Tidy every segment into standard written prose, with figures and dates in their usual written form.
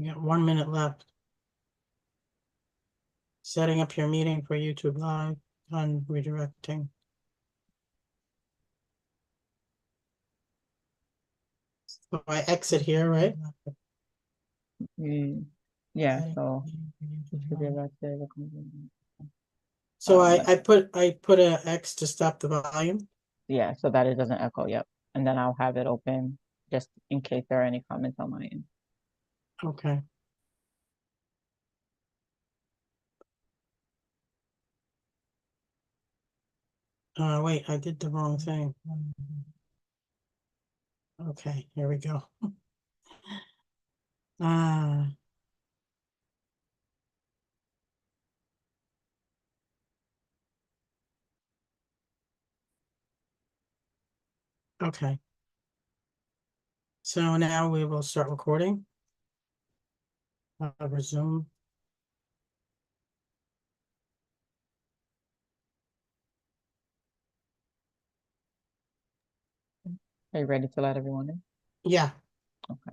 You got 1 minute left. Setting up your meeting for YouTube Live on redirecting. So I exit here, right? Yeah, so it should be right there. So I put a X to stop the volume. Yeah, so that it doesn't echo. Yep. And then I'll have it open just in case there are any comments on my end. Okay. Wait, I did the wrong thing. Okay, here we go. Okay. So now we will start recording. Resume. Are you ready to let everyone in? Yeah. Okay.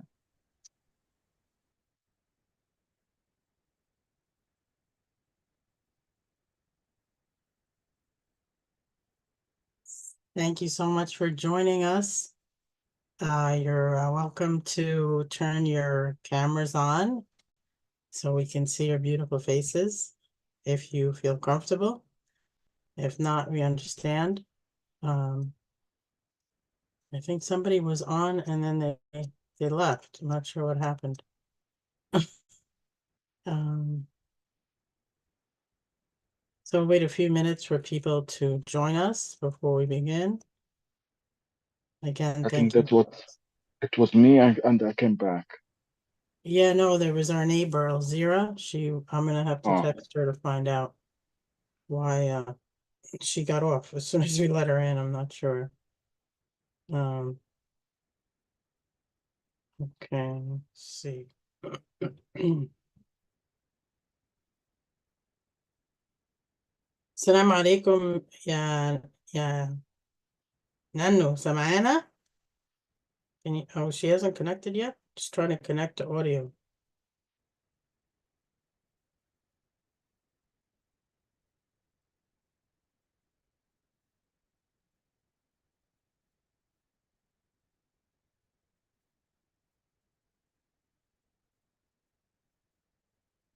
Thank you so much for joining us. You're welcome to turn your cameras on so we can see your beautiful faces if you feel comfortable. If not, we understand. I think somebody was on and then they left. I'm not sure what happened. So wait a few minutes for people to join us before we begin. Again, I thank think you. that's what it was me, and I came back. Yeah, no, there was our neighbor, Elzira. I'm gonna have to Oh, text her to find out why she got off as soon as we let her in. I'm not sure. Okay, let's see. السلام عليكم يا نانو سامعانا? Oh, she hasn't connected yet? Just trying to connect to audio.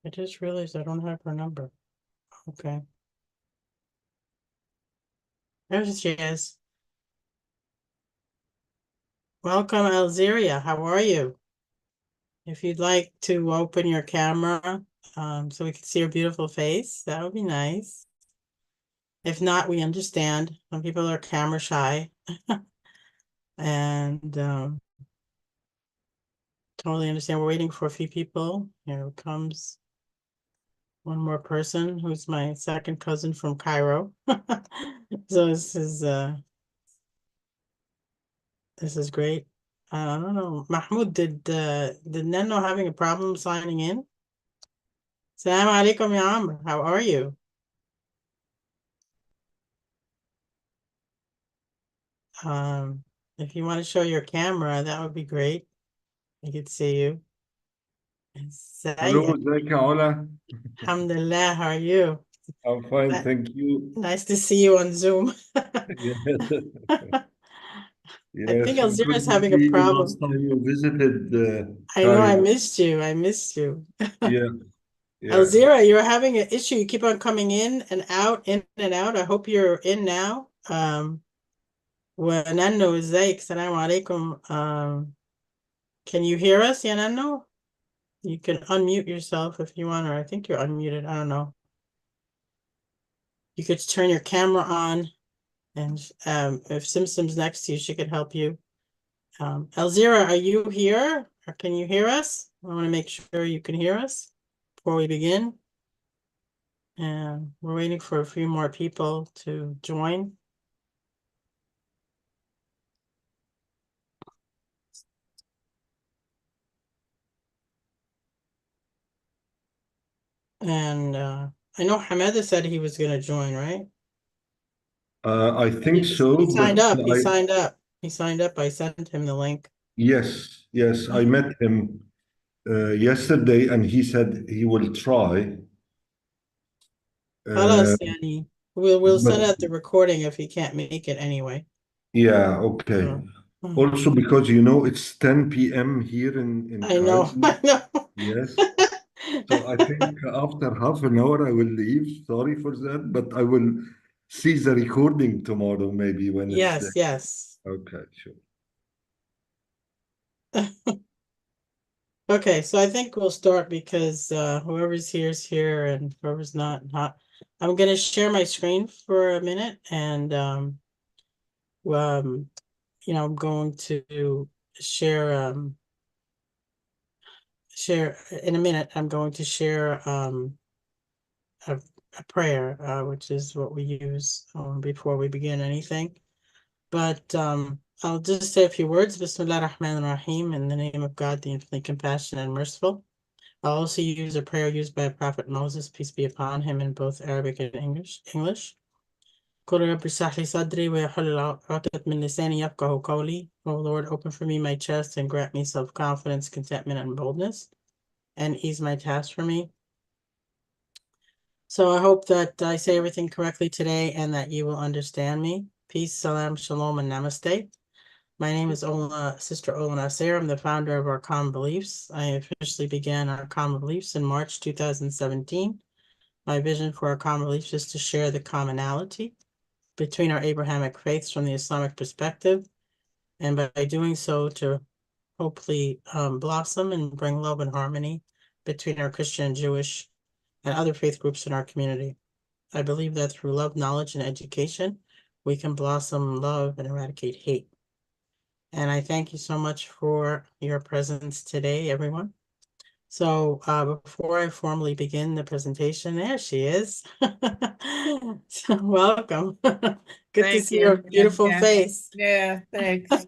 I just realized I don't have her number. Okay. There she is. Welcome, Alzeria. How are you? If you'd like to open your camera, so we can see your beautiful face, that would be nice. If not, we understand. Some people are camera shy. And totally understand. We're waiting for a few people. Here comes one more person who's my second cousin from Cairo. So this is great. I don't know. Mahmoud, did Neno having a problem signing in? Salam alaikum ya Amr. How are you? If you want to show your camera, that would be great. I could see you. Hello, ازيك؟ ازيك يا علا? Alhamdulillah, how are you? I'm fine, Ni- thank you. Nice to see you on Zoom. I think Yes, we Alzira is couldn't having a see you last problem. time you visited I know I Cairo. missed you. I missed you. Yeah, yeah. Alzira, you're having an issue. You keep on coming in and out, in and out. I hope you're in now. ونانو ازيك السلام عليكم. Can you hear us, Yanano? You can unmute yourself if you want, or I think you're unmuted. I don't know. You could turn your camera on, and if Simsim's next to you, she could help you. Elzira, are you here? Or can you hear us? I want to make sure you can hear us before we begin. And we're waiting for a few more people to join. And I know Hamada said he was going to join, right? I think so, He signed but up. He signed up. He signed up. I sent him the link. yes, I met him. yesterday, and he said he will try. خلاص Uh, يعني we'll but send out the recording if he can't make it anyway. yeah, okay. So, Also, because it's 10 p.m. here in I know, Cairo. I know. Yes. So I think after half an hour I will leave. Sorry for that, but I will see the recording tomorrow, maybe when it's there. Yes, yes. Okay, sure. Okay, so I think we'll start because whoever's here is here and whoever's not. I'm gonna share my screen for a minute and um I'm going to share share in a minute. I'm going to share a, a prayer, which is what we use before we begin anything. But I'll just say a few words. Bismillah ar-Rahman ar-Rahim, in the name of God, the infinitely compassionate and merciful. I'll also use a prayer used by Prophet Moses, peace be upon him, in both Arabic and English. قل رب اشرح لي صدري ويحلل عقدة من لساني يفقهوا قولي. O Lord, open for me my chest and grant me self-confidence, contentment, and boldness, and ease my task for me. So I hope that I say everything correctly today and that you will understand me. Peace, salam, shalom, and namaste. My name is Sister Ola Nasser. I'm the founder of Our Common Beliefs. I officially began Our Common Beliefs in March 2017. My vision for Our Common Beliefs is to share the commonality between our Abrahamic faiths from the Islamic perspective, and by doing so to hopefully blossom and bring love and harmony between our Christian, Jewish, and other faith groups in our community. I believe that through love, knowledge, and education, we can blossom love and eradicate hate. And I thank you so much for your presence today, everyone. So before I formally begin the presentation, there she is. So welcome. Good to Thank see you. your Yeah, beautiful yeah. face. Yeah, thanks.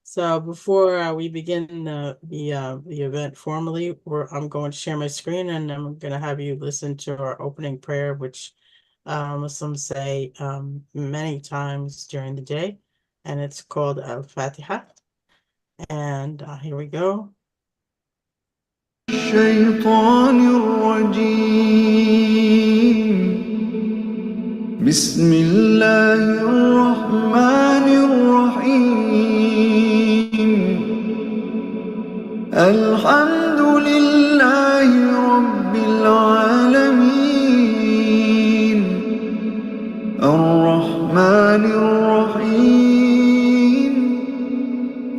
So before we begin the event formally, I'm going to share my screen and I'm going to have you listen to our opening prayer, which Muslims say many times during the day, and it's called Al-Fatiha. And here we go. الشيطان الرجيم بسم الله الرحمن الرحيم الحمد لله رب العالمين الرحمن الرحيم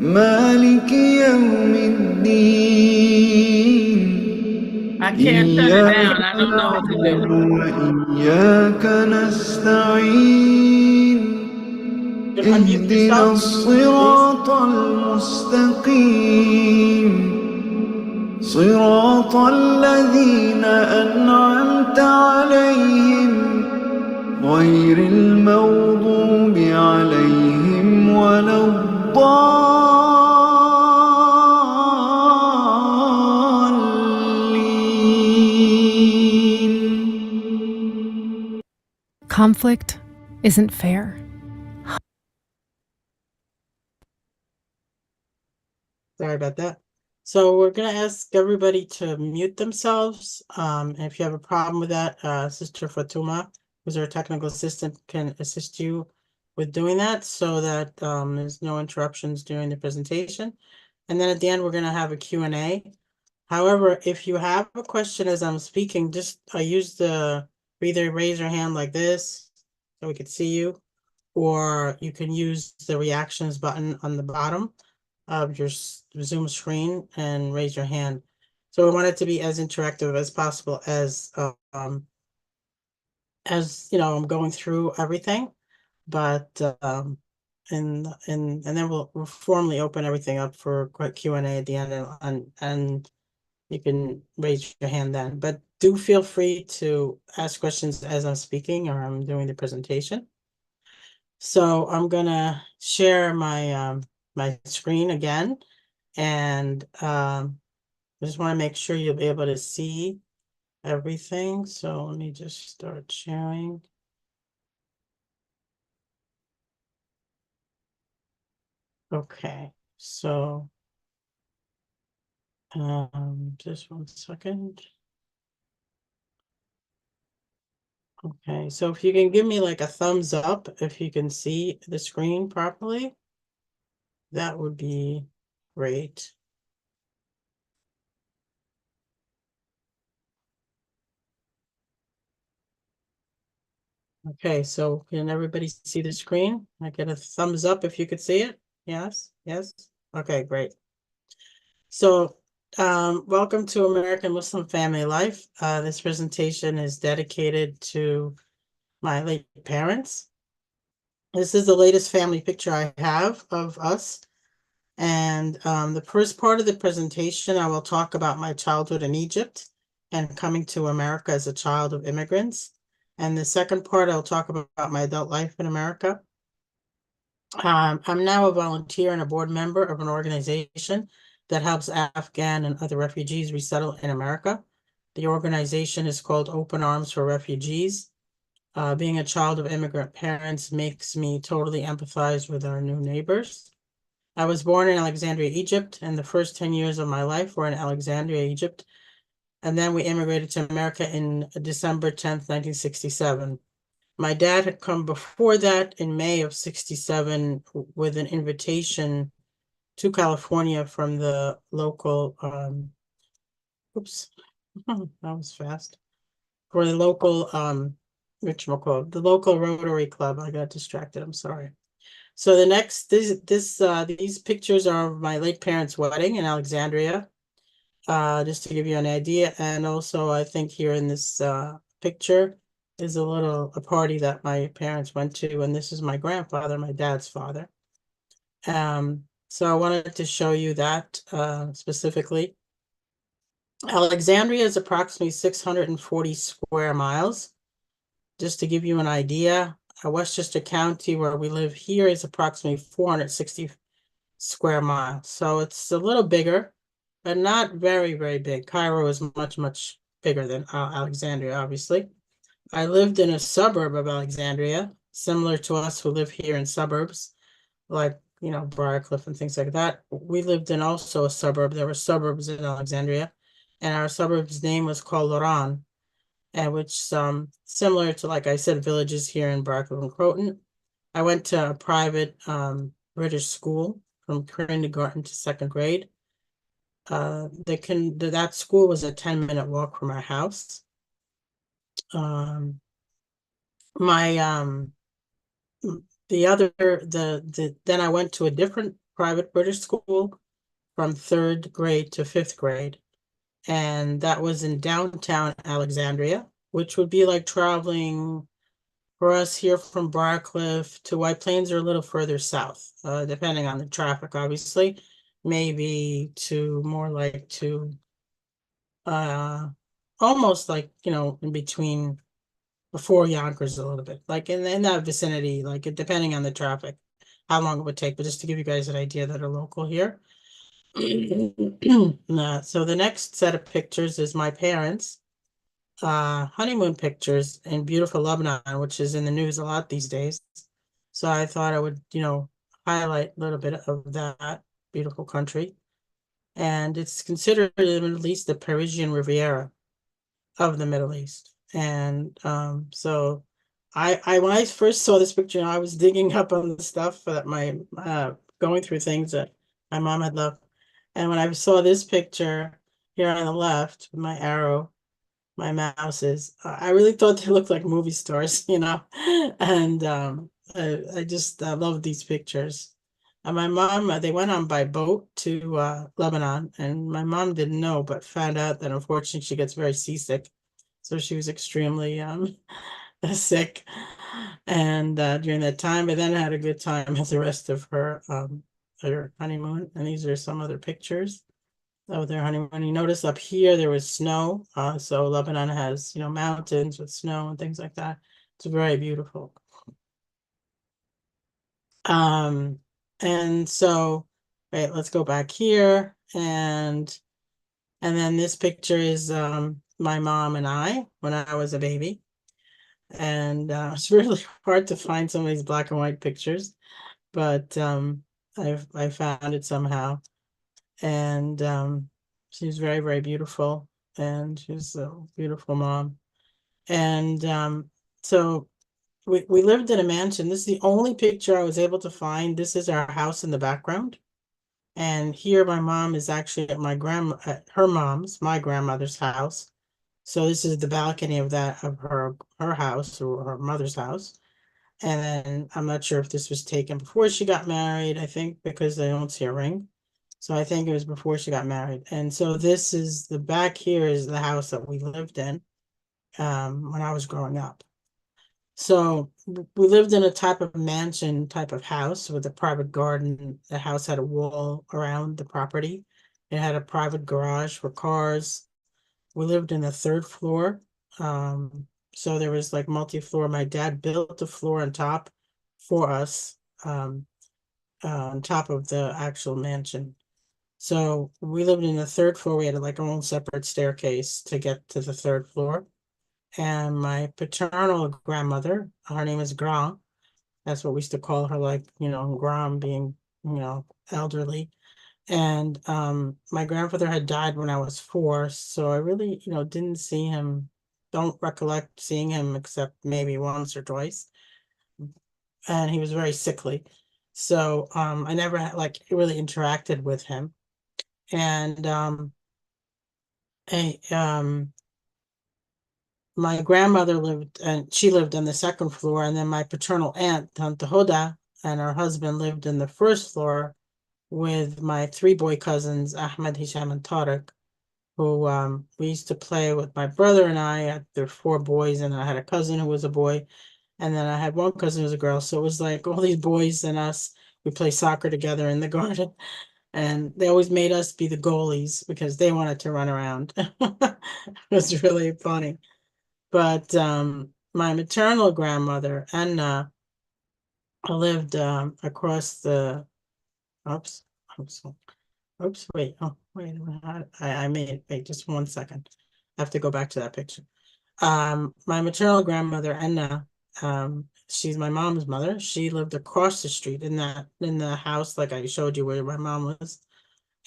مالك يوم الدين I can't turn it down. I don't know what to do. وإياك نستعين Unmute اهدنا yourself, please. الصراط المستقيم صراط الذين أنعمت عليهم غير المغضوب عليهم ولا الضالين. Conflict isn't fair. Sorry about that. So we're going to ask everybody to mute themselves. And if you have a problem with that, Sister Fatuma, who's our technical assistant, can assist you with doing that so that there's no interruptions during the presentation. And then at the end, we're going to have a Q&A. However, if you have a question as I'm speaking, just use either raise your hand like this so we could see you, or you can use the reactions button on the bottom of your Zoom screen and raise your hand. So we want it to be as interactive as possible as I'm going through everything, but and then we'll formally open everything up for Q&A at the end, and you can raise your hand then. But do feel free to ask questions as I'm speaking or I'm doing the presentation. So I'm gonna share my my screen again, and I just want to make sure you'll be able to see everything. So let me just start sharing. Okay, so Just 1 second. Okay, so if you can give me like a thumbs up if you can see the screen properly, that would be great. Okay, so can everybody see the screen? I get a thumbs up if you could see it. Yes, yes. Okay, great. So, welcome to American Muslim Family Life. This presentation is dedicated to my late parents. This is the latest family picture I have of us. And the first part of the presentation, I will talk about my childhood in Egypt and coming to America as a child of immigrants. And the second part, I'll talk about my adult life in America. I'm now a volunteer and a board member of an organization that helps Afghan and other refugees resettle in America. The organization is called Open Arms for Refugees. Being a child of immigrant parents makes me totally empathize with our new neighbors. I was born in Alexandria, Egypt, and the first 10 years of my life were in Alexandria, Egypt. And then we immigrated to America in December 10th, 1967. My dad had come before that in May of 67 with an invitation to California from the local, oops, that was fast. For the local, whatchamacallit, the local Rotary Club. I got distracted, I'm sorry. So the next, these pictures are of my late parents' wedding in Alexandria, just to give you an idea. And also, I think here in this picture is a party that my parents went to, and this is my grandfather, my dad's father. So I wanted to show you that specifically. Alexandria is approximately 640 square miles. Just to give you an idea, Westchester County, where we live here, is approximately 460 square miles. So it's a little bigger, but not very, very big. Cairo is much, much bigger than Alexandria, obviously. I lived in a suburb of Alexandria, similar to us who live here in suburbs, like, you know, Briarcliff and things like that. We lived in also a suburb. There were suburbs in Alexandria, and our suburb's name was called Loran, and which similar to, like I said, villages here in Briarcliff and Croton. I went to a private British school from kindergarten to second grade. That school was a 10-minute walk from our house. Then I went to a different private British school from third grade to fifth grade. And that was in downtown Alexandria, which would be like traveling for us here from Briarcliff to White Plains or a little further south, depending on the traffic, obviously. Maybe to more like to almost like, you know, in between before Yonkers a little bit, like in that vicinity, like depending on the traffic, how long it would take, but just to give you guys an idea that are local here. So the next set of pictures is my parents' honeymoon pictures in beautiful Lebanon, which is in the news a lot these days. So I thought I would, you know, highlight a little bit of that beautiful country. And it's considered in the Middle East the Parisian Riviera of the Middle East. And so I when I first saw this picture, I was digging up on the stuff that my going through things that my mom had left. And when I saw this picture here on the left, my arrow, my mouses, I really thought they looked like movie stars, you know. And I just love these pictures. And my mom, they went on by boat to Lebanon, and my mom didn't know, but found out that unfortunately she gets very seasick. So she was extremely sick, and during that time, but then had a good time with the rest of her honeymoon. And these are some other pictures of their honeymoon. You notice up here there was snow. So Lebanon has, you know, mountains with snow and things like that. It's very beautiful. And so, right, let's go back here, and then this picture is my mom and I when I was a baby. And it's really hard to find some of these black and white pictures, but I found it somehow. And She's very, very beautiful, and she's a beautiful mom. And so we lived in a mansion. This is the only picture I was able to find. This is our house in the background. And here my mom is actually at my grandmother's house. So this is the balcony of her house, or her mother's house. And then I'm not sure if this was taken before she got married, I think, because I don't see a ring. So I think it was before she got married. And so this is the back here is the house that we lived in when I was growing up. So we lived in a type of mansion type of house with a private garden. The house had a wall around the property. It had a private garage for cars. We lived in the third floor. So there was like multi-floor. My dad built a floor on top for us, on top of the actual mansion. So we lived in the third floor. We had like our own separate staircase to get to the third floor. And my paternal grandmother, her name is Gra. That's what we used to call her, like, Gram being, elderly. And my grandfather had died when I was 4, so I really, didn't see him, don't recollect seeing him except maybe once or twice. And he was very sickly. So I never really interacted with him. And my grandmother she lived on the second floor, and then my paternal aunt, Tante Hoda, and her husband lived in the first floor with my 3 boy cousins, Ahmed, Hisham, and Tariq, who we used to play with my brother and I. There were 4 boys, and I had a cousin who was a boy, and then I had one cousin who was a girl. So it was like all these boys and us. We play soccer together in the garden, and they always made us be the goalies because they wanted to run around. It was really funny. But my maternal grandmother, Anna, lived across the. Oops. Wait. Oh, wait. I made it. Wait, just 1 second. I have to go back to that picture. My maternal grandmother, Anna, she's my mom's mother. She lived across the street in the house, like I showed you where my mom was.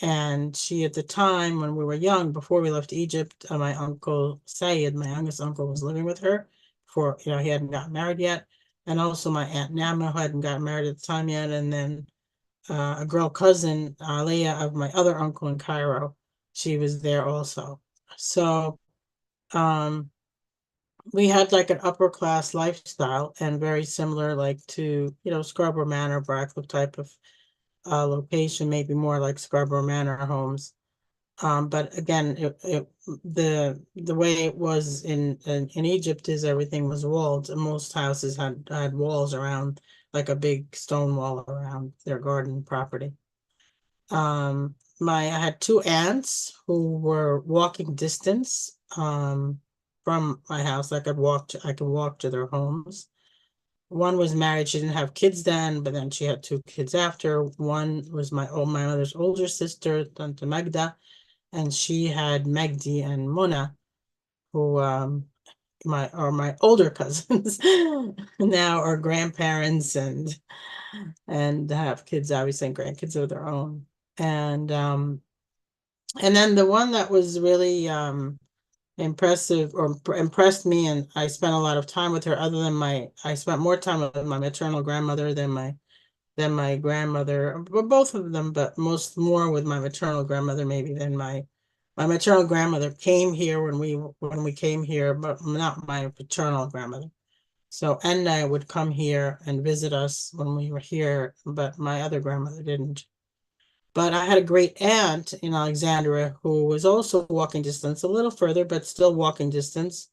And she, at the time when we were young, before we left Egypt, my uncle Sayed, my youngest uncle, was living with her. For he hadn't gotten married yet, and also my aunt Nama, who hadn't gotten married at the time yet, and then a girl cousin, Leah, of my other uncle in Cairo. She was there also. So we had like an upper class lifestyle, and very similar like to, Scarborough Manor, Bracklow type of location, maybe more like Scarborough Manor homes. But again, the way it was in Egypt is everything was walled. Most houses had walls around, like a big stone wall around their garden property. I had 2 aunts who were walking distance from my house. I could walk to their homes. One was married. She didn't have kids then, but then she had 2 kids after. One was my mother's older sister, Tante Magda, and she had Magdi and Mona, who are my older cousins now, are grandparents and have kids, obviously, and grandkids of their own. And then the one that was really impressive, or impressed me, and I spent a lot of time with her, other than I spent more time with my maternal grandmother than my grandmother, but both of them, but more with my maternal grandmother maybe than my maternal grandmother came here when we came here, but not my paternal grandmother. So Anna would come here and visit us when we were here, but my other grandmother didn't. But I had a great aunt in Alexandria who was also walking distance, a little further, but still walking distance.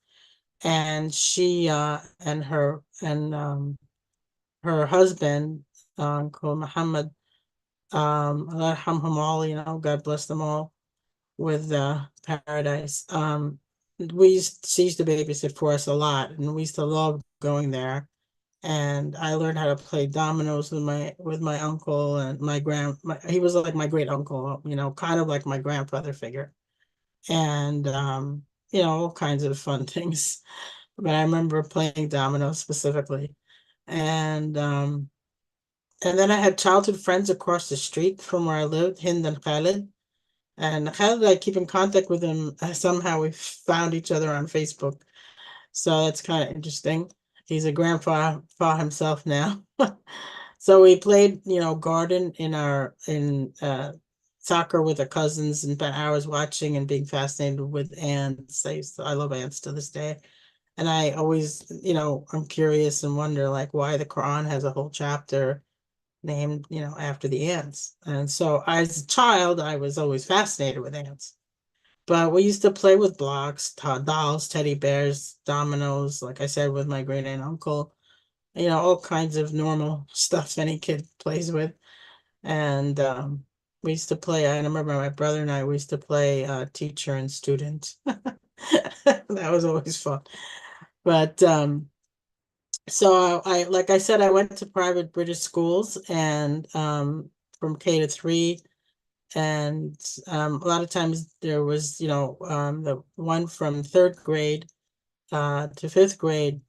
And she and her husband, Uncle Muhammad, Allah yarhamhum all, God bless them all with paradise. She used to babysit for us a lot, and we used to love going there. And I learned how to play dominoes with my uncle, and he was like my great uncle, kind of like my grandfather figure. And all kinds of fun things. But I remember playing dominoes specifically. And then I had childhood friends across the street from where I lived, Hind and Khalid. And how did I keep in contact with him? Somehow we found each other on Facebook. So that's kind of interesting. He's a grandpa himself now. So we played, garden in soccer with our cousins and spent hours watching and being fascinated with ants. I love ants to this day. And I always, I'm curious and wonder like why the Quran has a whole chapter named, after the ants. And so as a child, I was always fascinated with ants. But we used to play with blocks, dolls, teddy bears, dominoes, like I said, with my great aunt and uncle, all kinds of normal stuff any kid plays with. And we used to play, I remember my brother and we used to play teacher and student. That was always fun. But so like I said, I went to private British schools and from K to 3. And a lot of times there was, the one from 3rd grade to 5th grade.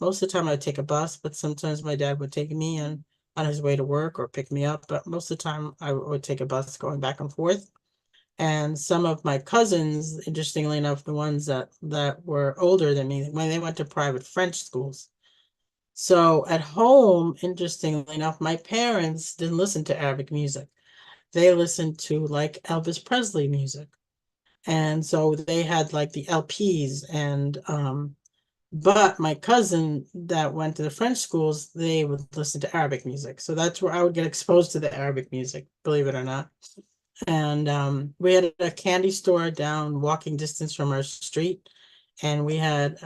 Most of the time I'd take a bus, but sometimes my dad would take me on his way to work or pick me up. But most of the time I would take a bus going back and forth. And some of my cousins, interestingly enough, the ones that were older than me, when they went to private French schools. So at home, interestingly enough, my parents didn't listen to Arabic music. They listened to like Elvis Presley music. And so they had like the LPs and but my cousin that went to the French schools, they would listen to Arabic music. So that's where I would get exposed to the Arabic music, believe it or not. And we had a candy store down walking distance from our street, and we had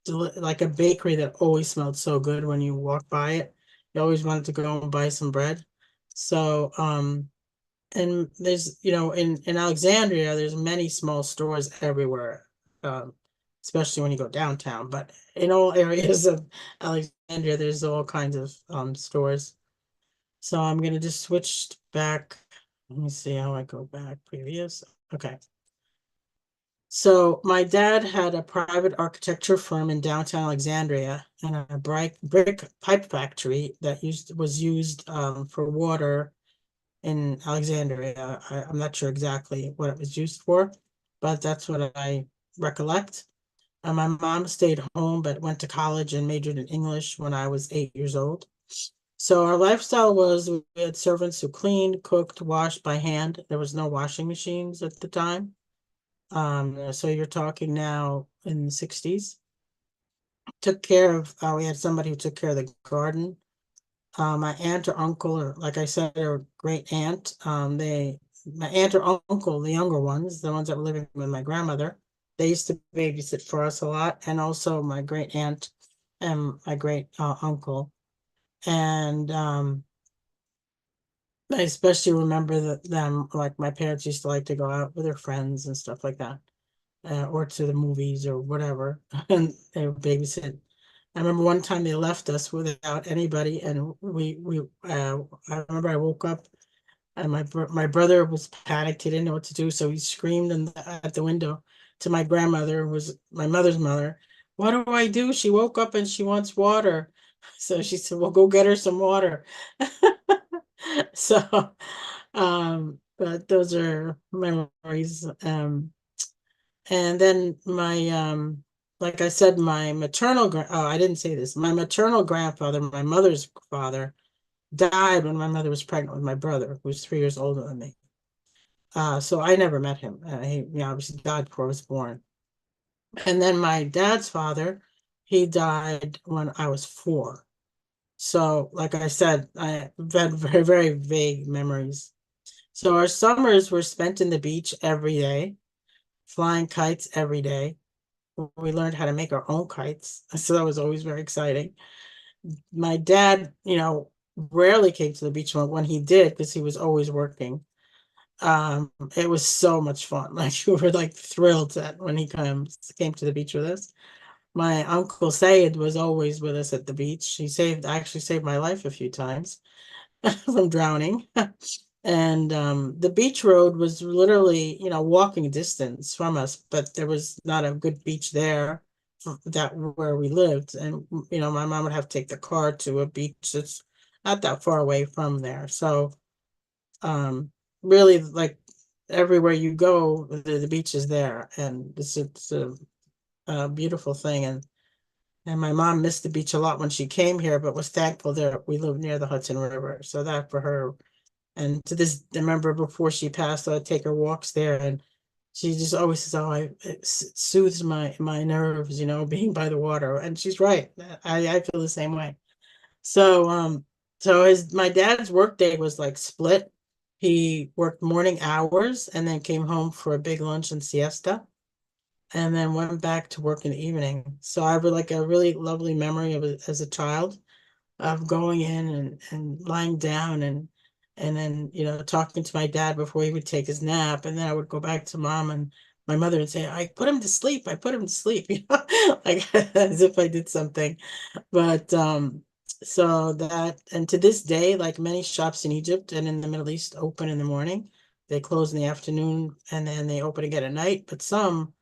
like a bakery that always smelled so good when you walk by it. You always wanted to go and buy some bread. So and there's, in Alexandria, there's many small stores everywhere, especially when you go downtown. But in all areas of Alexandria, there's all kinds of stores. So I'm gonna just switch back. Let me see how I go back previous. Okay. So my dad had a private architecture firm in downtown Alexandria and a brick pipe factory that was used for water in Alexandria. I'm not sure exactly what it was used for, but that's what I recollect. My mom stayed home but went to college and majored in English when I was 8 years old. So our lifestyle was we had servants who cleaned, cooked, washed by hand. There was no washing machines at the time. So you're talking now in the 60s. Took care of, we had somebody who took care of the garden. My aunt or uncle, or like I said, or great aunt, my aunt or uncle, the younger ones, the ones that were living with my grandmother, they used to babysit for us a lot, and also my great aunt and my great uncle. And I especially remember them, like my parents used to like to go out with their friends and stuff like that, or to the movies or whatever, and they would babysit. I remember one time they left us without anybody, and I remember I woke up and my brother was panicked. He didn't know what to do, so he screamed at the window to my grandmother, who was my mother's mother. What do I do? She woke up and she wants water. So she said, "Well, go get her some water." So, but those are memories. And then like I said, my I didn't say this. My maternal grandfather, my mother's father, died when my mother was pregnant with my brother, who was 3 years older than me. So I never met him. He obviously died before I was born. And then my dad's father, he died when I was 4. So, like I said, I had very, very vague memories. So our summers were spent in the beach every day, flying kites every day. We learned how to make our own kites. So that was always very exciting. My dad, rarely came to the beach when he did, because he was always working. It was so much fun. Like we were like thrilled that when he came to the beach with us. My uncle Sayed was always with us at the beach. He actually saved my life a few times from drowning. And the beach road was literally, walking distance from us, but there was not a good beach there where we lived. And, my mom would have to take the car to a beach that's not that far away from there. So really, like, everywhere you go, the beach is there, and it's a beautiful thing. And my mom missed the beach a lot when she came here, but was thankful that we lived near the Hudson River. So that for her, and to this, I remember before she passed, I'd take her walks there, and she just always says, "Oh, it soothes my nerves, you know, being by the water." And she's right. I feel the same way. So so my dad's work day was like split. He worked morning hours and then came home for a big lunch and siesta, and then went back to work in the evening. So I have like a really lovely memory of it as a child, of going in and lying down and then, you know, talking to my dad before he would take his nap. And then I would go back to mom and my mother would say, "I put him to sleep. I put him to sleep," you know, like as if I did something. But so that, and to this day, like many shops in Egypt and in the Middle East open in the morning, they close in the afternoon, and then they open again at night. But some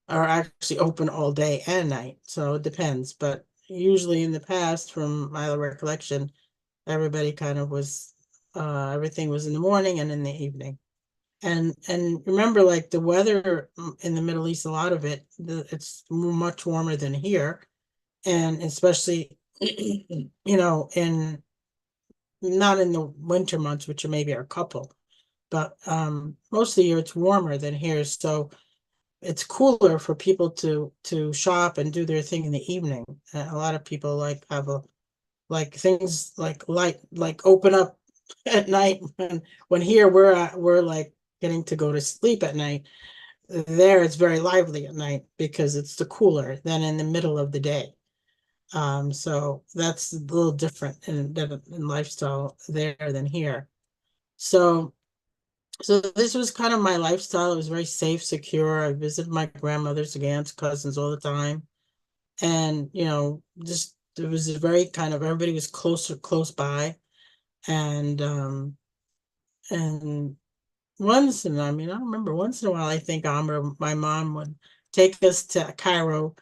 are actually open all day and night. So it depends. But usually in the past, from my recollection, everybody kind of was, everything was in the morning and in the evening. And remember, like the weather in the Middle East, a lot of it, it's much warmer than here. And especially, you know, in not in the winter months, which are maybe a couple, but most of the year it's warmer than here. So it's cooler for people to shop and do their thing in the evening. A lot of people like have a like things like light like open up at night, when here we're like getting to go to sleep at night. There it's very lively at night because it's the cooler than in the middle of the day. So that's a little different in lifestyle there than here. So this was kind of my lifestyle. It was very safe, secure. I visited my grandmother's, aunts, cousins all the time. And, you know, just it was a very kind of, everybody was close by. And and once in, I mean, I don't remember, once in a while, I think Amr, my mom would take us to Cairo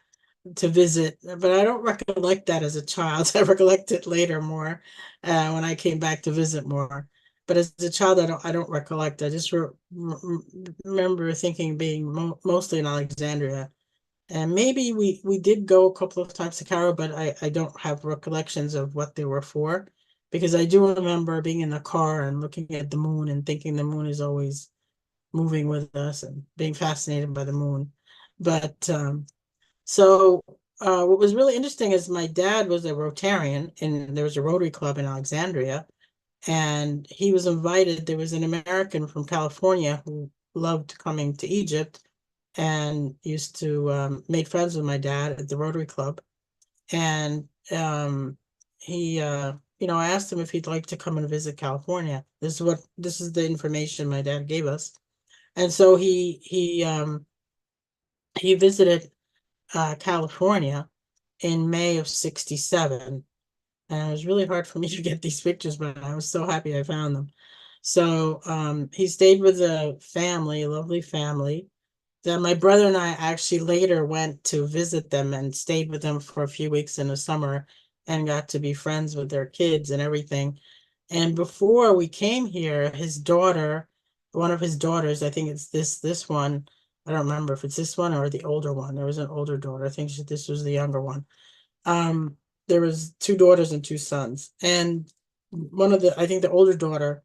to visit, but I don't recollect that as a child. I recollect it later more, when I came back to visit more. But as a child, I don't recollect. I just remember thinking being mostly in Alexandria, and maybe we did go a couple of times to Cairo, but I don't have recollections of what they were for, because I do remember being in the car and looking at the moon and thinking the moon is always moving with us and being fascinated by the moon. But so what was really interesting is my dad was a Rotarian, and there was a Rotary Club in Alexandria, and he was invited. There was an American from California who loved coming to Egypt and used to made friends with my dad at the Rotary Club. And he you know, I asked him if he'd like to come and visit California. This is the information my dad gave us. And so he visited California in May of '67. And it was really hard for me to get these pictures, but I was so happy I found them. So he stayed with a family, a lovely family. Then my brother and I actually later went to visit them and stayed with them for a few weeks in the summer and got to be friends with their kids and everything. And before we came here, his daughter, one of his daughters, I think it's this one. I don't remember if it's this one or the older one. There was an older daughter. I think this was the younger one. There was two daughters and two sons. And I think the older daughter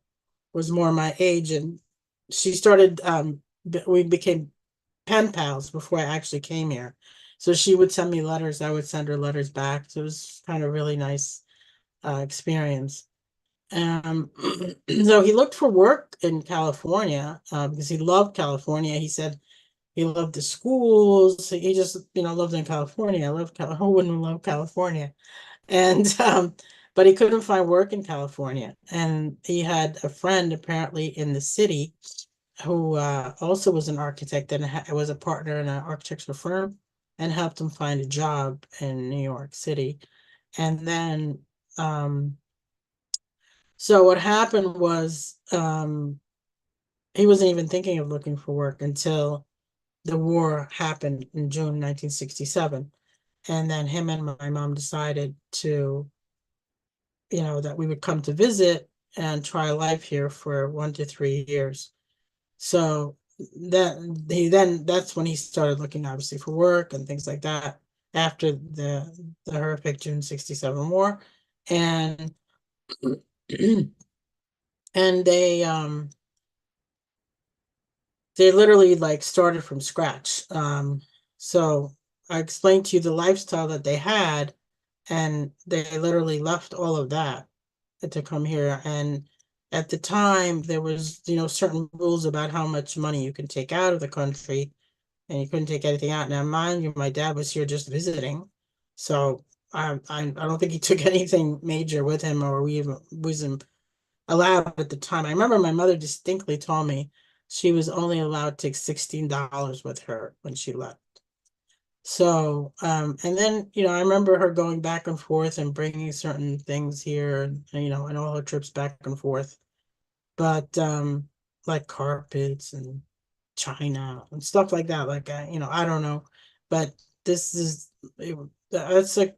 was more my age, and she started, we became pen pals before I actually came here. So she would send me letters, I would send her letters back. So it was kind of really nice experience. So he looked for work in California because he loved California. He said he loved the schools. He just, you know, lived in California. I love who wouldn't love California? And but he couldn't find work in California. And he had a friend apparently in the city who also was an architect and was a partner in an architectural firm, and helped him find a job in New York City. And then so what happened was he wasn't even thinking of looking for work until the war happened in June 1967. And then him and my mom decided to, you know, that we would come to visit and try life here for 1 to 3 years. So that's when he started looking obviously for work and things like that after the horrific June 67 war. And and they literally like started from scratch. So I explained to you the lifestyle that they had, and they literally left all of that to come here. And at the time, there was, certain rules about how much money you can take out of the country, and you couldn't take anything out. Now, mind you, my dad was here just visiting, so I don't think he took anything major with him, or we even wasn't allowed at the time. I remember my mother distinctly told me she was only allowed to take $16 with her when she left. So, and then, I remember her going back and forth and bringing certain things here, and all her trips back and forth. But, like carpets and china and stuff like that, like, I don't know. But this is, that's a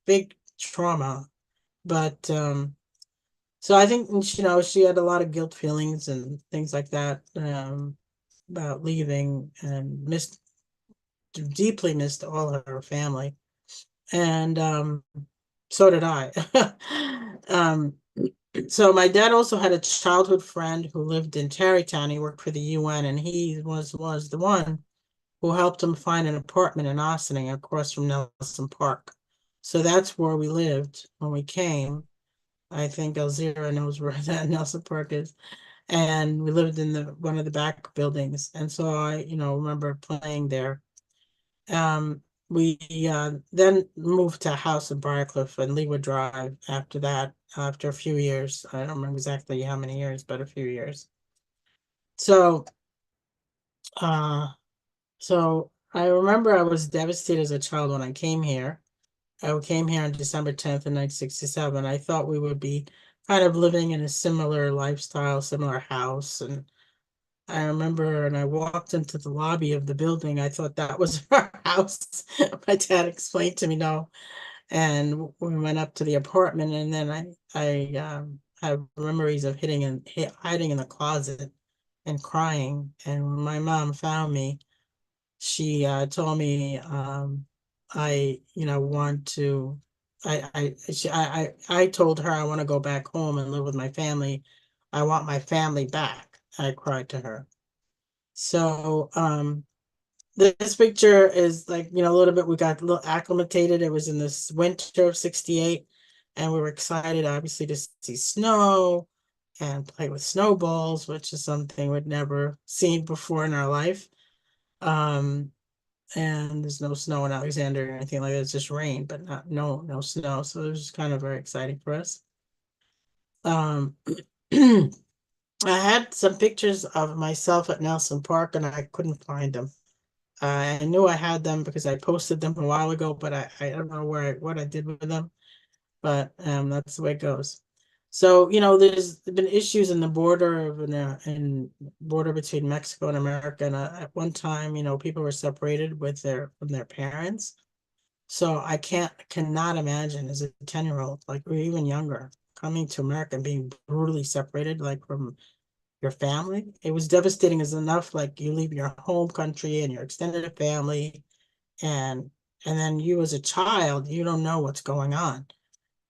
big trauma. But, so I think, she had a lot of guilt feelings and things like that, about leaving, and deeply missed all her family. And so did I. um, so my dad also had a childhood friend who lived in Tarrytown. He worked for the UN, and he was the one who helped him find an apartment in Ossining across from Nelson Park. So that's where we lived when we came. I think Elzira knows where that Nelson Park is. And we lived in one of the back buildings. And so I, remember playing there. We then moved to a house in Briarcliff and Leeward Drive after that, after a few years. I don't remember exactly how many years, but a few years. So, so I remember I was devastated as a child when I came here. I came here on December 10th in 1967. I thought we would be kind of living in a similar lifestyle, similar house. And I remember, and I walked into the lobby of the building. I thought that was our house. My dad explained to me no. And we went up to the apartment, and then I have memories of hiding in the closet and crying. And when my mom found me, she told me, I want to. I told her I want to go back home and live with my family. I want my family back. I cried to her. So this picture is like, a little bit, we got a little acclimated. It was in this winter of 68, and we were excited obviously to see snow and play with snowballs, which is something we'd never seen before in our life. And there's no snow in Alexandria or anything like that. It's just rain, but no snow. So it was just kind of very exciting for us. I had some pictures of myself at Nelson Park, and I couldn't find them. I knew I had them because I posted them a while ago, but I don't know what I did with them. But that's the way it goes. So, there's been issues in the border in border between Mexico and America. And at one time, people were separated from their parents. So I cannot imagine as a 10-year-old, like, or even younger, coming to America and being brutally separated, like, from your family. It was devastating as enough, like, you leave your home country and your extended family, and then you as a child, you don't know what's going on.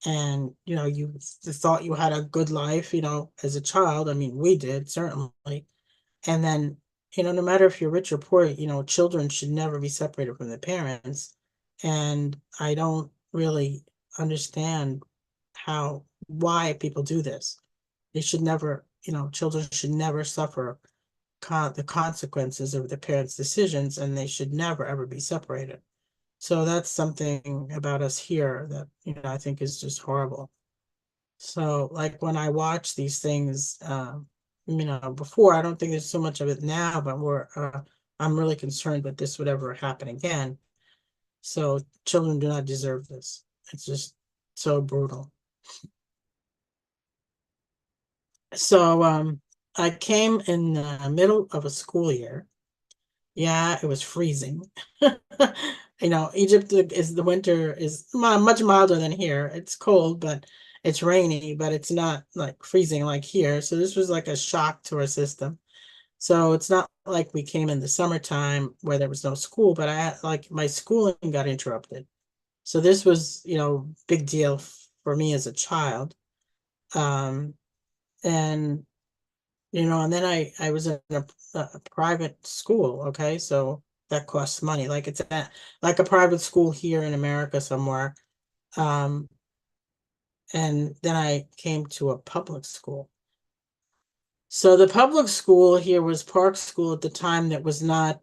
And, you thought you had a good life, as a child. I mean, we did, certainly. And then, no matter if you're rich or poor, children should never be separated from their parents. And I don't really understand why people do this. They should never, children should never suffer the consequences of their parents' decisions, and they should never, ever be separated. So that's something about us here that, I think is just horrible. So, like, when I watch these things, before, I don't think there's so much of it now, but I'm really concerned that this would ever happen again. So children do not deserve this. It's just so brutal. So I came in the middle of a school year. Yeah, it was freezing. Egypt the winter is much milder than here. It's cold, but it's rainy, but it's not like freezing like here. So this was like a shock to our system. So it's not like we came in the summertime where there was no school, but I had, like, my schooling got interrupted. So this was, big deal for me as a child. Um, and and then I was in a private school, okay, so that costs money. Like like a private school here in America somewhere. Um, and then I came to a public school. So the public school here was Park School at the time. That was not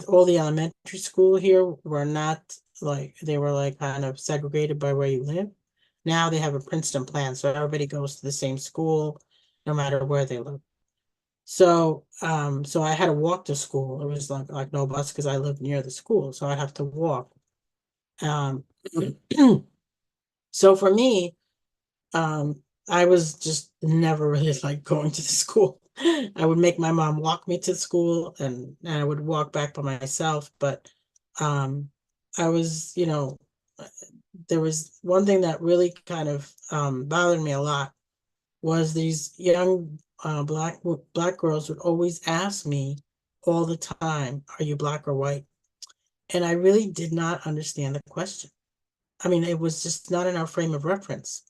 all the elementary school here were not like, they were like kind of segregated by where you live. Now they have a Princeton plan, so everybody goes to the same school no matter where they live. So so I had to walk to school. It was like no bus because I lived near the school, so I'd have to walk. Um so for me, I was just never really like going to the school. I would make my mom walk me to school, and I would walk back by myself. But I was, there was one thing that really kind of bothered me a lot, was these young black girls would always ask me all the time, "Are you black or white?" And I really did not understand the question. I mean, it was just not in our frame of reference.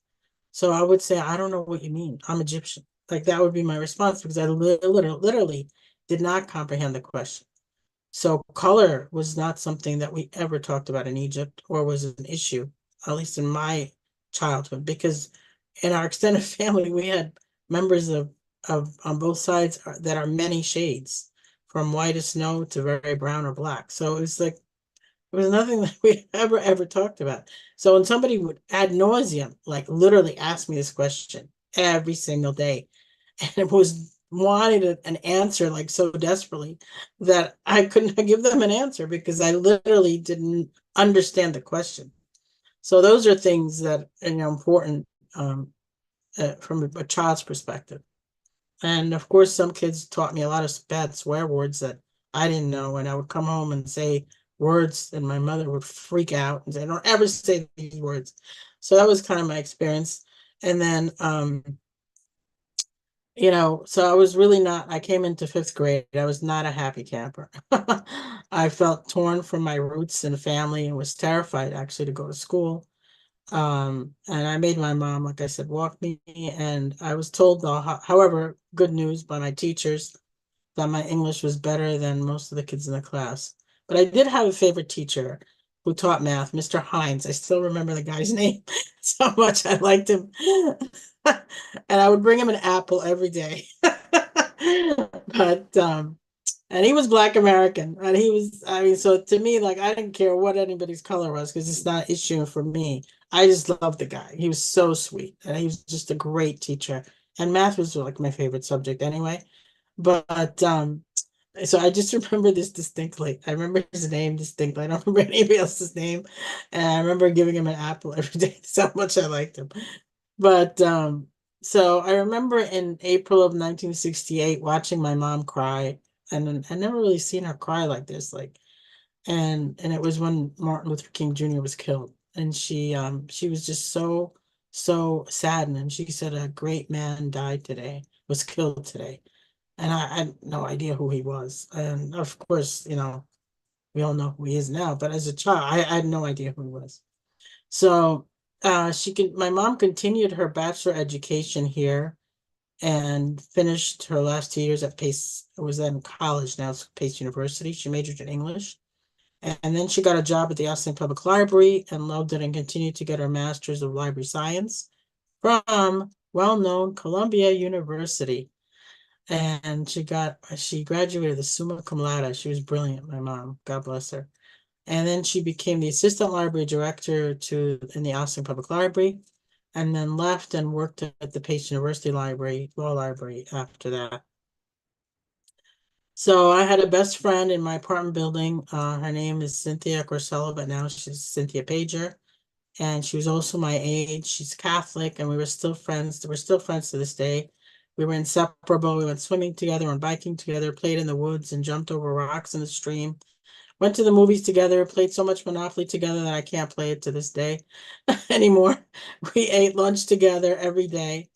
So I would say, "I don't know what you mean. I'm Egyptian." Like, that would be my response, because I literally did not comprehend the question. So color was not something that we ever talked about in Egypt, or was an issue, at least in my childhood, because in our extended family, we had members of on both sides that are many shades, from white as snow to very brown or black. So it was like, it was nothing that we ever talked about. So when somebody would ad nauseum, like literally ask me this question every single day, and it was wanted an answer like so desperately, that I couldn't give them an answer because I literally didn't understand the question. So those are things that are important from a child's perspective. And of course, some kids taught me a lot of bad swear words that I didn't know. And I would come home and say words, and my mother would freak out and say, "Don't ever say these words." So that was kind of my experience. And then, so I was really not, I came into fifth grade. I was not a happy camper. I felt torn from my roots and family, and was terrified actually to go to school. And I made my mom, like I said, walk me, and I was told, however, good news by my teachers, that my English was better than most of the kids in the class. But I did have a favorite teacher who taught math, Mr. Hines. I still remember the guy's name so much. I liked him. And I would bring him an apple every day. But and he was Black American, and he was, I mean, so to me, like, I didn't care what anybody's color was, because it's not an issue for me. I just loved the guy. He was so sweet, and he was just a great teacher. And math was like my favorite subject anyway. But so I just remember this distinctly. I remember his name distinctly. I don't remember anybody else's name. And I remember giving him an apple every day. That's how much I liked him. But so I remember in April of 1968 watching my mom cry, and I never really seen her cry like this. Like, and it was when Martin Luther King Jr. was killed, and she was just so saddened, and she said, "A great man died today, was killed today." And I had no idea who he was. And of course, we all know who he is now, but as a child, I had no idea who he was. So my mom continued her bachelor education here, and finished her last 2 years at Pace. It was then college, now it's Pace University. She majored in English. And then she got a job at the Austin Public Library, and loved it, and continued to get her master's of library science from well-known Columbia University. And she graduated the summa cum laude. She was brilliant, my mom, God bless her. And then she became the assistant library director in the Austin Public Library, and then left and worked at the Pace University Law Library after that. So I had a best friend in my apartment building. Her name is Cynthia Corsella, but now she's Cynthia Pager. And she was also my age. She's Catholic, and we were still friends. We're still friends to this day. We were inseparable. We went swimming together and biking together, played in the woods and jumped over rocks in the stream. Went to the movies together, played so much Monopoly together that I can't play it to this day anymore. We ate lunch together every day.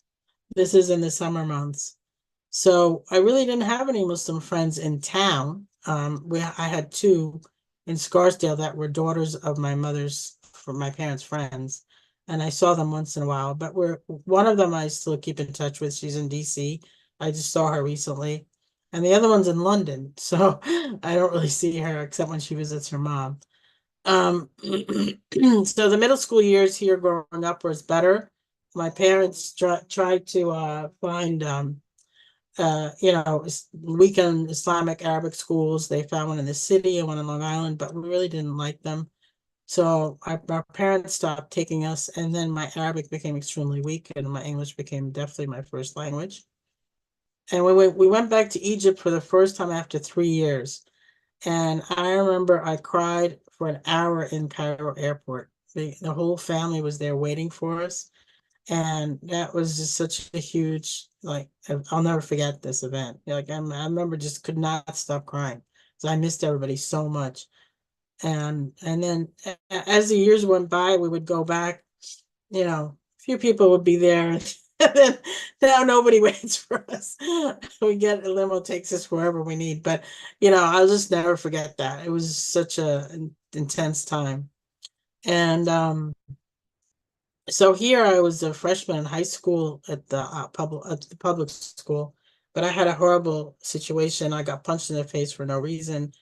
This is in the summer months. So I really didn't have any Muslim friends in town. I had two in Scarsdale that were daughters of from my parents' friends, and I saw them once in a while. But one of them I still keep in touch with. She's in DC. I just saw her recently, and the other one's in London. So I don't really see her except when she visits her mom. So the middle school years here growing up was better. My parents tried to find weekend Islamic Arabic schools. They found one in the city and one in Long Island, but we really didn't like them. So our parents stopped taking us, and then my Arabic became extremely weak, and my English became definitely my first language. And we went back to Egypt for the first time after 3 years. And I remember I cried for an hour in Cairo airport. The whole family was there waiting for us. And that was just such a huge, like, I'll never forget this event. Like, I remember just could not stop crying. So I missed everybody so much. And then as the years went by, we would go back, a few people would be there. And then now nobody waits for us. We get a limo, takes us wherever we need. But, I'll just never forget that. It was such an intense time. And so here I was a freshman in high school at the public school, but I had a horrible situation. I got punched in the face for no reason.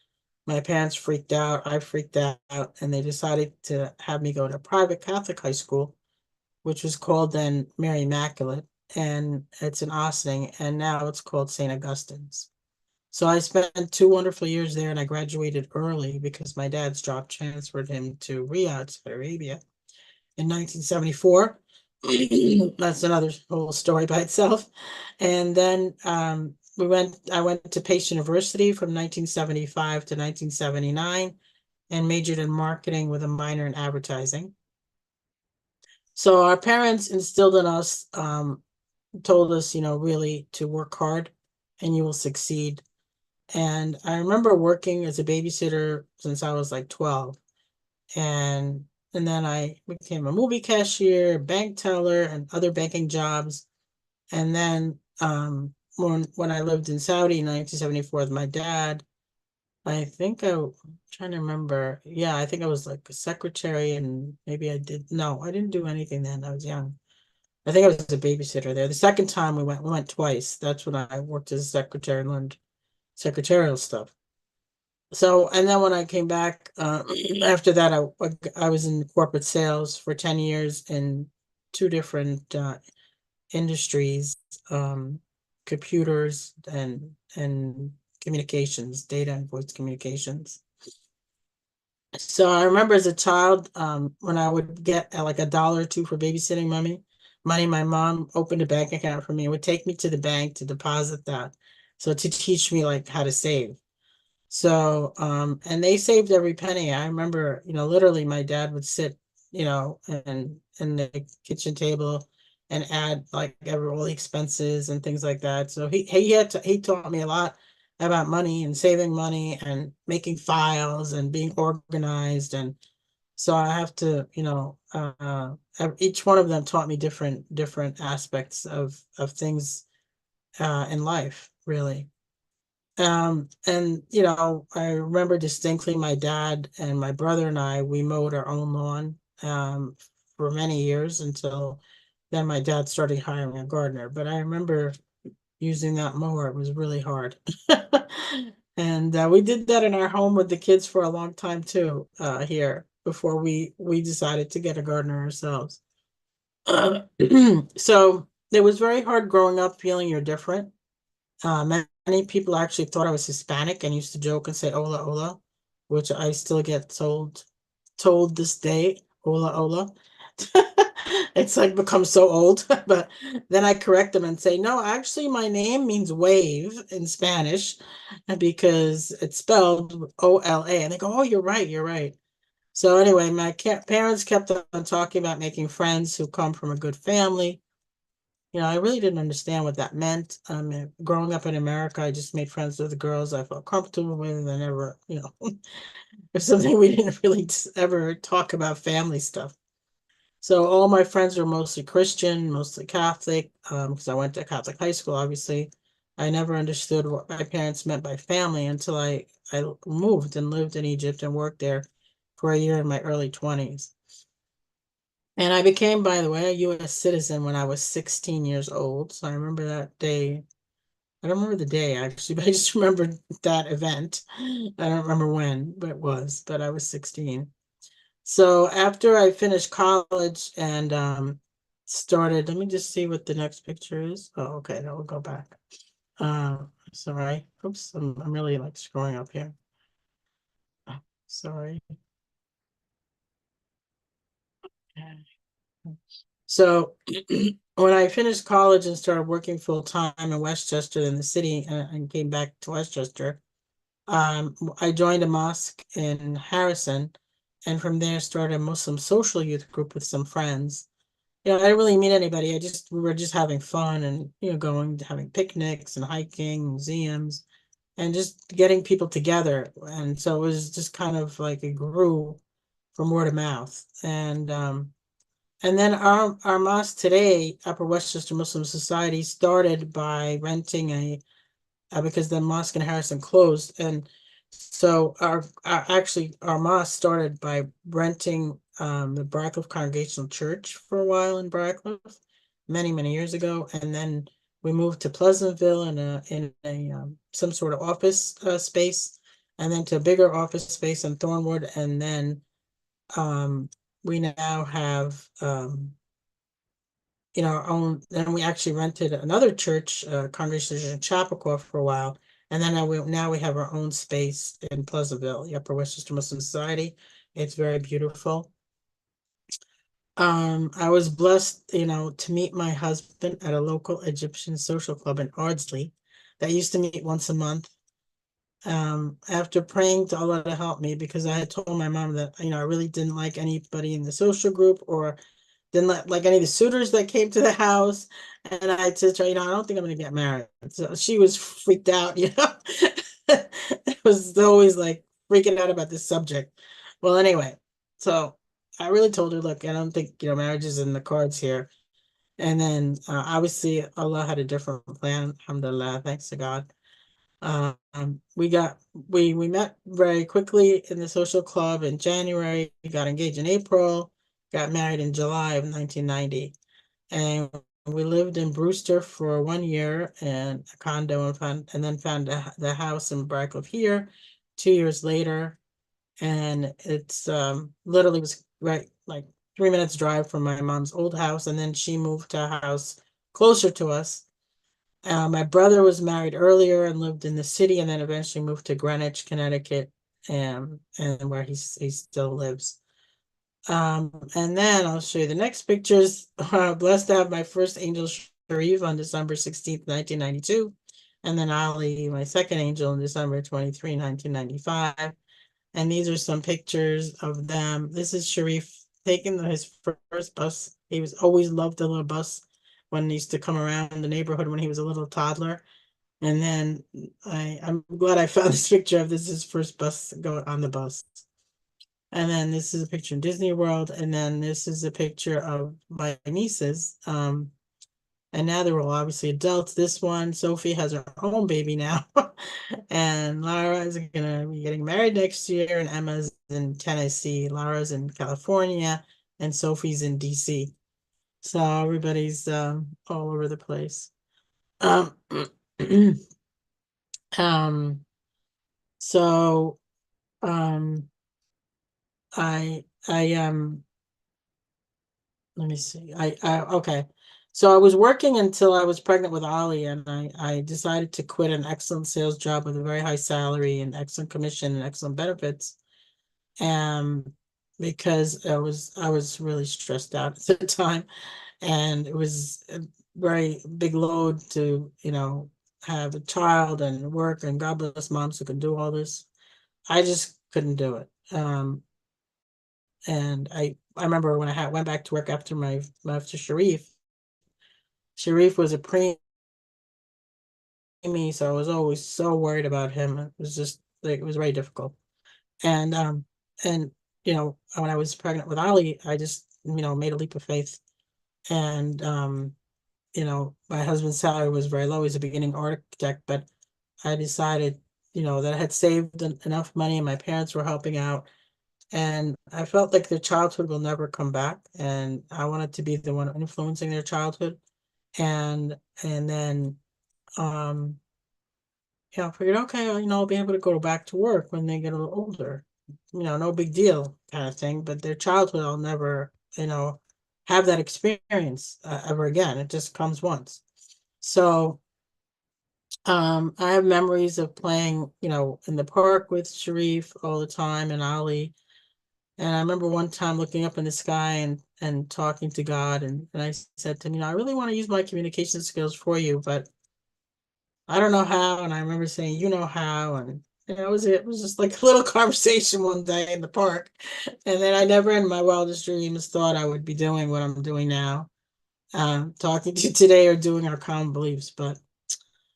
My parents freaked out. I freaked out, and they decided to have me go to a private Catholic high school, which was called then Mary Immaculate, and it's in Ossining, and now it's called St. Augustine's. So I spent 2 wonderful years there, and I graduated early because my dad's job transferred him to Riyadh, Saudi Arabia, in 1974. That's another whole story by itself. And then I went to Pace University from 1975 to 1979 and majored in marketing with a minor in advertising. So our parents instilled in us, told us, really to work hard and you will succeed. And I remember working as a babysitter since I was like 12. And then I became a movie cashier, bank teller, and other banking jobs. And then when I lived in Saudi in 1974 with my dad, I'm trying to remember. Yeah, I think I was like a secretary, and maybe I didn't do anything then. I was young. I think I was a babysitter there. The second time we went twice. That's when I worked as a secretary and learned secretarial stuff. So, and then when I came back, after that, I was in corporate sales for 10 years in two different industries, computers and communications, data and voice communications. So I remember as a child, when I would get like $1 or $2 for babysitting money, my mom opened a bank account for me and would take me to the bank to deposit that. So to teach me like how to save. So, and they saved every penny. I remember, literally my dad would sit, and in the kitchen table and add like all the expenses and things like that. So he taught me a lot about money and saving money and making files and being organized. And so I have to, each one of them taught me different aspects of things in life, really. And I remember distinctly my dad and my brother and we mowed our own lawn for many years until then my dad started hiring a gardener. But I remember using that mower. It was really hard. And we did that in our home with the kids for a long time too, here before we decided to get a gardener ourselves. So it was very hard growing up feeling you're different. Many people actually thought I was Hispanic and used to joke and say "Hola, hola," which I still get told this day, "Hola, hola." It's like become so old, but then I correct them and say, no, actually my name means wave in Spanish because it's spelled O-L-A. And they go, oh, you're right. So anyway, my parents kept on talking about making friends who come from a good family. I really didn't understand what that meant. Growing up in America, I just made friends with the girls I felt comfortable with, and I never, it's something we didn't really ever talk about family stuff. So all my friends are mostly Christian, mostly Catholic, because I went to Catholic high school, obviously. I never understood what my parents meant by family until I moved and lived in Egypt and worked there for a year in my early 20s. And I became, by the way, a U.S. citizen when I was 16 years old. So I remember that day. I don't remember the day actually, but I just remembered that event. I don't remember when, but it was, but I was 16. So after I finished college and started, let me just see what the next picture is. Oh, okay, now we'll go back. Sorry. Oops, I'm really like screwing up here. Sorry. So when I finished college and started working full time in Westchester in the city and came back to Westchester, I joined a mosque in Harrison, and from there started a Muslim social youth group with some friends. I didn't really meet anybody. We were just having fun and going having picnics and hiking, museums, and just getting people together. And so it was just kind of like it grew from word of mouth. And then our mosque today, Upper Westchester Muslim Society, started by renting because the mosque in Harrison closed. And so our mosque started by renting the Briarcliff Congregational Church for a while in Briarcliff many, many years ago. And then we moved to Pleasantville in a some sort of office space, and then to a bigger office space in Thornwood. And then we now have our own. Then we actually rented another church, Congregation in Chappaqua, for a while, and then now we have our own space in Pleasantville, the Upper Westchester Muslim Society. It's very beautiful. I was blessed, to meet my husband at a local Egyptian social club in Ardsley that used to meet once a month. After praying to Allah to help me, because I had told my mom that I really didn't like anybody in the social group, or didn't like any of the suitors that came to the house. And I said to her, I don't think I'm going to get married. So she was freaked out, It was always like freaking out about this subject. Well, anyway, so I really told her, look, I don't think, marriage is in the cards here. And then obviously Allah had a different plan. Alhamdulillah, thanks to God. We met very quickly in the social club in January. We got engaged in April, got married in July of 1990, and we lived in Brewster for 1 year in a condo, and then found the house in Briarcliff here 2 years later. And it's literally was right like 3 minutes drive from my mom's old house, and then she moved to a house closer to us. My brother was married earlier and lived in the city, and then eventually moved to Greenwich, Connecticut, and where he still lives. And then I'll show you the next pictures. Blessed to have my first angel Sharif on December 16th, 1992, and then Ali, my second angel, on December 23, 1995. And these are some pictures of them. This is Sharif taking his first bus. He was always loved the little bus when he used to come around the neighborhood when he was a little toddler. And then I'm glad I found this picture of this, his first bus going on the bus. And then this is a picture in Disney World. And then this is a picture of my nieces. And now they're all obviously adults. This one, Sophie, has her own baby now. And Lara is going to be getting married next year. And Emma's in Tennessee. Lara's in California. And Sophie's in DC. So everybody's all over the place. So let me see. Okay. So I was working until I was pregnant with Ali, and I decided to quit an excellent sales job with a very high salary and excellent commission and excellent benefits. Because I was really stressed out at the time, and it was a very big load to, have a child and work, and God bless moms who can do all this. I just couldn't do it. And I remember when I went back to work after Sharif was a preemie, so I was always so worried about him. It was just like, it was very difficult. And when I was pregnant with Ali, I just, made a leap of faith. And my husband's salary was very low. He's a beginning architect, but I decided, that I had saved enough money and my parents were helping out. And I felt like their childhood will never come back. And I wanted to be the one influencing their childhood. And then I figured, okay, I'll be able to go back to work when they get a little older. No big deal kind of thing. But their childhood, I'll never, have that experience ever again. It just comes once. So I have memories of playing, in the park with Sharif all the time and Ali. And I remember one time looking up in the sky and talking to God, and I said to him, I really want to use my communication skills for you, but I don't know how. And I remember saying, you know how, and it was just like a little conversation one day in the park. And then I never in my wildest dreams thought I would be doing what I'm doing now, talking to you today or doing our common beliefs. But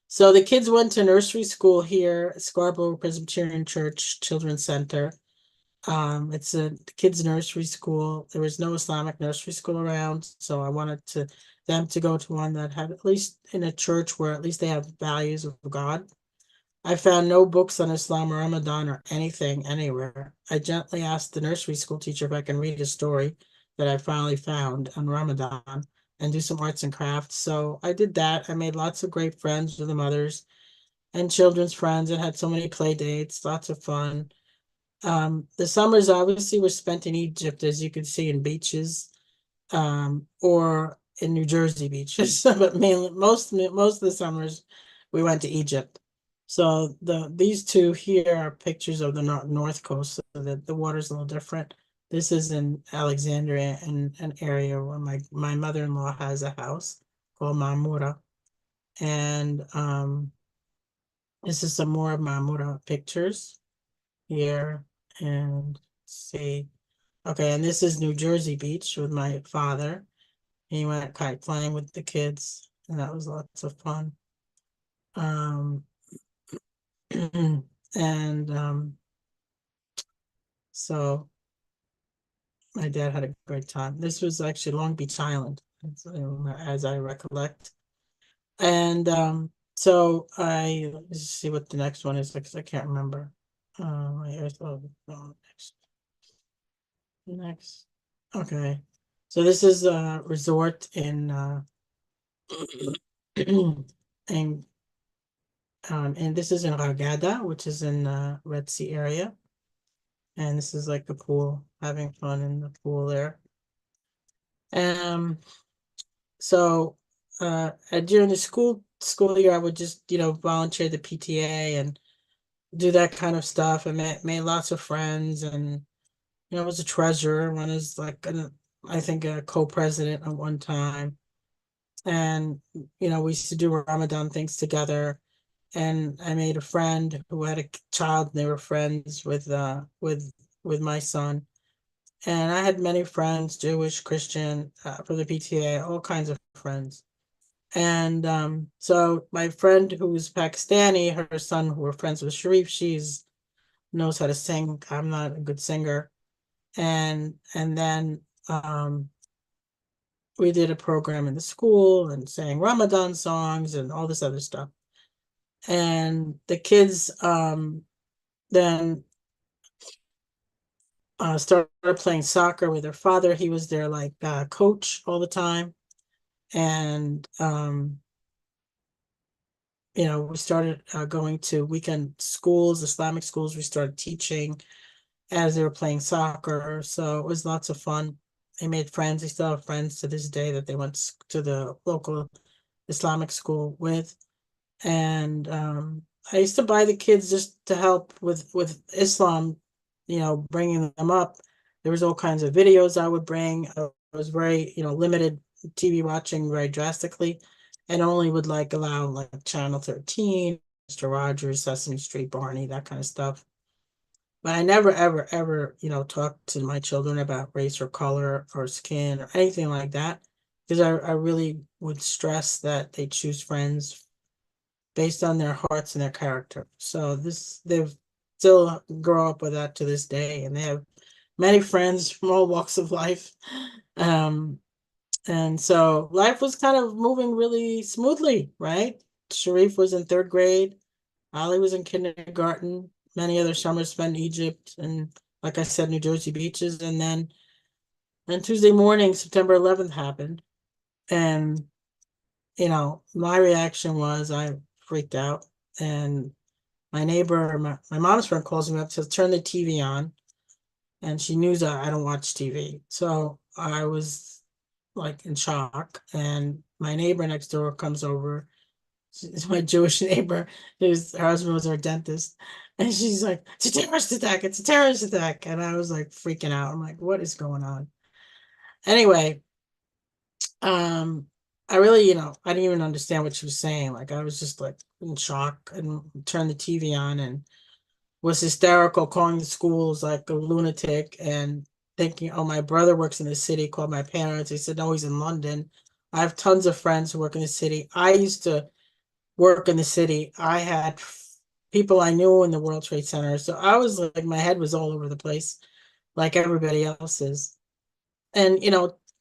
so the kids went to nursery school here, Scarborough Presbyterian Church Children's Center. It's a kids' nursery school. There was no Islamic nursery school around, so I wanted them to go to one that had, at least in a church where at least they have values of God. I found no books on Islam or Ramadan or anything anywhere. I gently asked the nursery school teacher if I can read a story that I finally found on Ramadan and do some arts and crafts. So I did that. I made lots of great friends with the mothers and children's friends and had so many play dates, lots of fun. The summers obviously were spent in Egypt, as you can see, in beaches, or in New Jersey beaches. But mainly, most of the summers, we went to Egypt. So these two here are pictures of the north coast, so that the water's a little different. This is in Alexandria, in an area where my mother-in-law has a house called Mamura, and this is some more of Mamura pictures here. And let's see. Okay, and this is New Jersey Beach with my father. He went kite flying with the kids, and that was lots of fun. And so my dad had a great time. This was actually Long Beach Island, as I recollect. And so let's see what the next one is, because I can't remember. Next. Okay. So this is a resort in and this is in Ragada, which is in Red Sea area. And this is like a pool, having fun in the pool there. So during the school year, I would just, volunteer the PTA and do that kind of stuff. I made lots of friends, and I was a treasurer. One is like I think a co-president at one time. And we used to do Ramadan things together. And I made a friend who had a child, and they were friends with my son. And I had many friends, Jewish, Christian, for the PTA, all kinds of friends. And so my friend who was Pakistani, her son, who were friends with Sharif, she's knows how to sing. I'm not a good singer. And then we did a program in the school and sang Ramadan songs and all this other stuff. And the kids then started playing soccer with their father. He was their coach all the time. And we started going to weekend schools, Islamic schools. We started teaching as they were playing soccer. So it was lots of fun. They made friends. They still have friends to this day that they went to the local Islamic school with. And I used to buy the kids just to help with Islam, bringing them up. There was all kinds of videos I would bring. I was very, limited TV watching very drastically, and only would allow Channel 13, Mr. Rogers, Sesame Street, Barney, that kind of stuff. But I never, ever, ever, talked to my children about race or color or skin or anything like that, because I really would stress that they choose friends based on their hearts and their character. So they've still grow up with that to this day, and they have many friends from all walks of life. And so life was kind of moving really smoothly, right? Sharif was in 3rd grade. Ali was in kindergarten. Many other summers spent in Egypt and, like I said, New Jersey beaches. And then Tuesday morning, September 11th happened. And, my reaction was I freaked out. And my neighbor, my mom's friend calls me up, says, turn the TV on. And she knew that I don't watch TV. So I was like in shock. And my neighbor next door comes over. She's my Jewish neighbor, her husband was our dentist. And she's like, it's a terrorist attack, it's a terrorist attack. And I was like freaking out. I'm like, what is going on? Anyway, I really, I didn't even understand what she was saying. Like I was just like in shock and turned the TV on and was hysterical, calling the schools like a lunatic and thinking, oh, my brother works in the city, called my parents. They said, no, he's in London. I have tons of friends who work in the city. I used to work in the city. I had people I knew in the World Trade Center. So I was like, my head was all over the place, like everybody else's. And,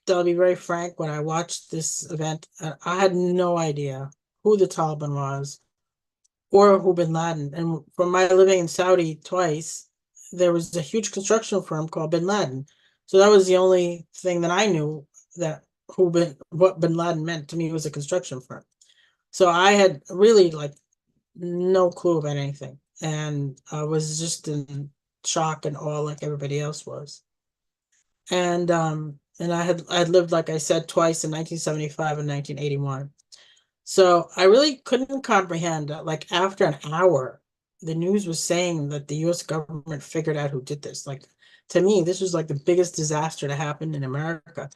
I'll be very frank, when I watched this event, I had no idea who the Taliban was or who bin Laden. And from my living in Saudi twice, there was a huge construction firm called bin Laden. So that was the only thing that I knew that what bin Laden meant to me was a construction firm. So I had really like no clue about anything. And I was just in shock and awe like everybody else was. And I had lived, like I said, twice in 1975 and 1981. So I really couldn't comprehend that, like after an hour, the news was saying that the US government figured out who did this. Like to me, this was like the biggest disaster to happen in America.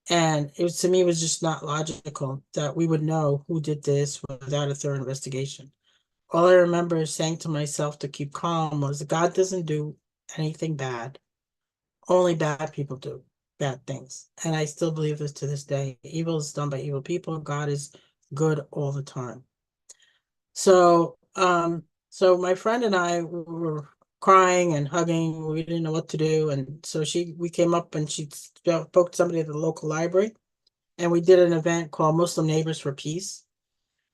And it was, to me, it was just not logical that we would know who did this without a thorough investigation. All I remember saying to myself to keep calm was, God doesn't do anything bad. Only bad people do bad things. And I still believe this to this day. Evil is done by evil people. God is good all the time. So, so my friend and I were crying and hugging. We didn't know what to do. And so we came up and she spoke to somebody at the local library. And we did an event called Muslim Neighbors for Peace.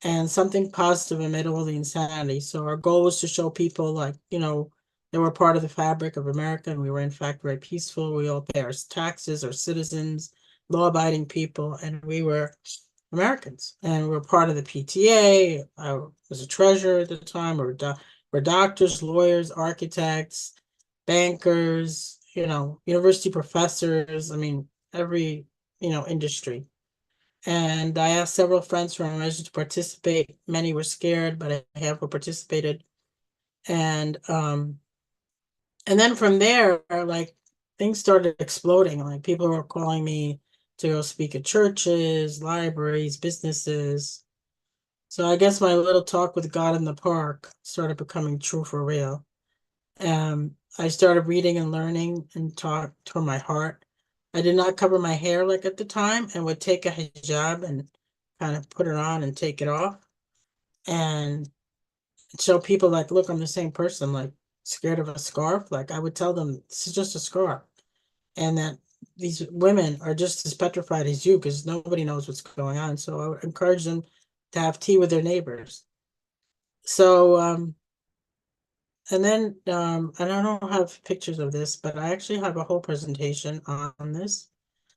And something positive amid all the insanity. So our goal was to show people like, they were part of the fabric of America, and we were in fact very peaceful. We all pay our taxes, our citizens, law-abiding people, and we were Americans. And we were part of the PTA. I was a treasurer at the time. We're doctors, lawyers, architects, bankers, university professors. I mean, every, industry. And I asked several friends from our measure to participate. Many were scared, but a handful participated. And then from there, like things started exploding. Like people were calling me to go speak at churches, libraries, businesses. So I guess my little talk with God in the park started becoming true for real. I started reading and learning and talk to my heart. I did not cover my hair like at the time and would take a hijab and kind of put it on and take it off. And show people like, look, I'm the same person, like scared of a scarf. Like I would tell them this is just a scarf. And that these women are just as petrified as you because nobody knows what's going on. So I would encourage them to have tea with their neighbors. So, and then I don't have pictures of this, but I actually have a whole presentation on this.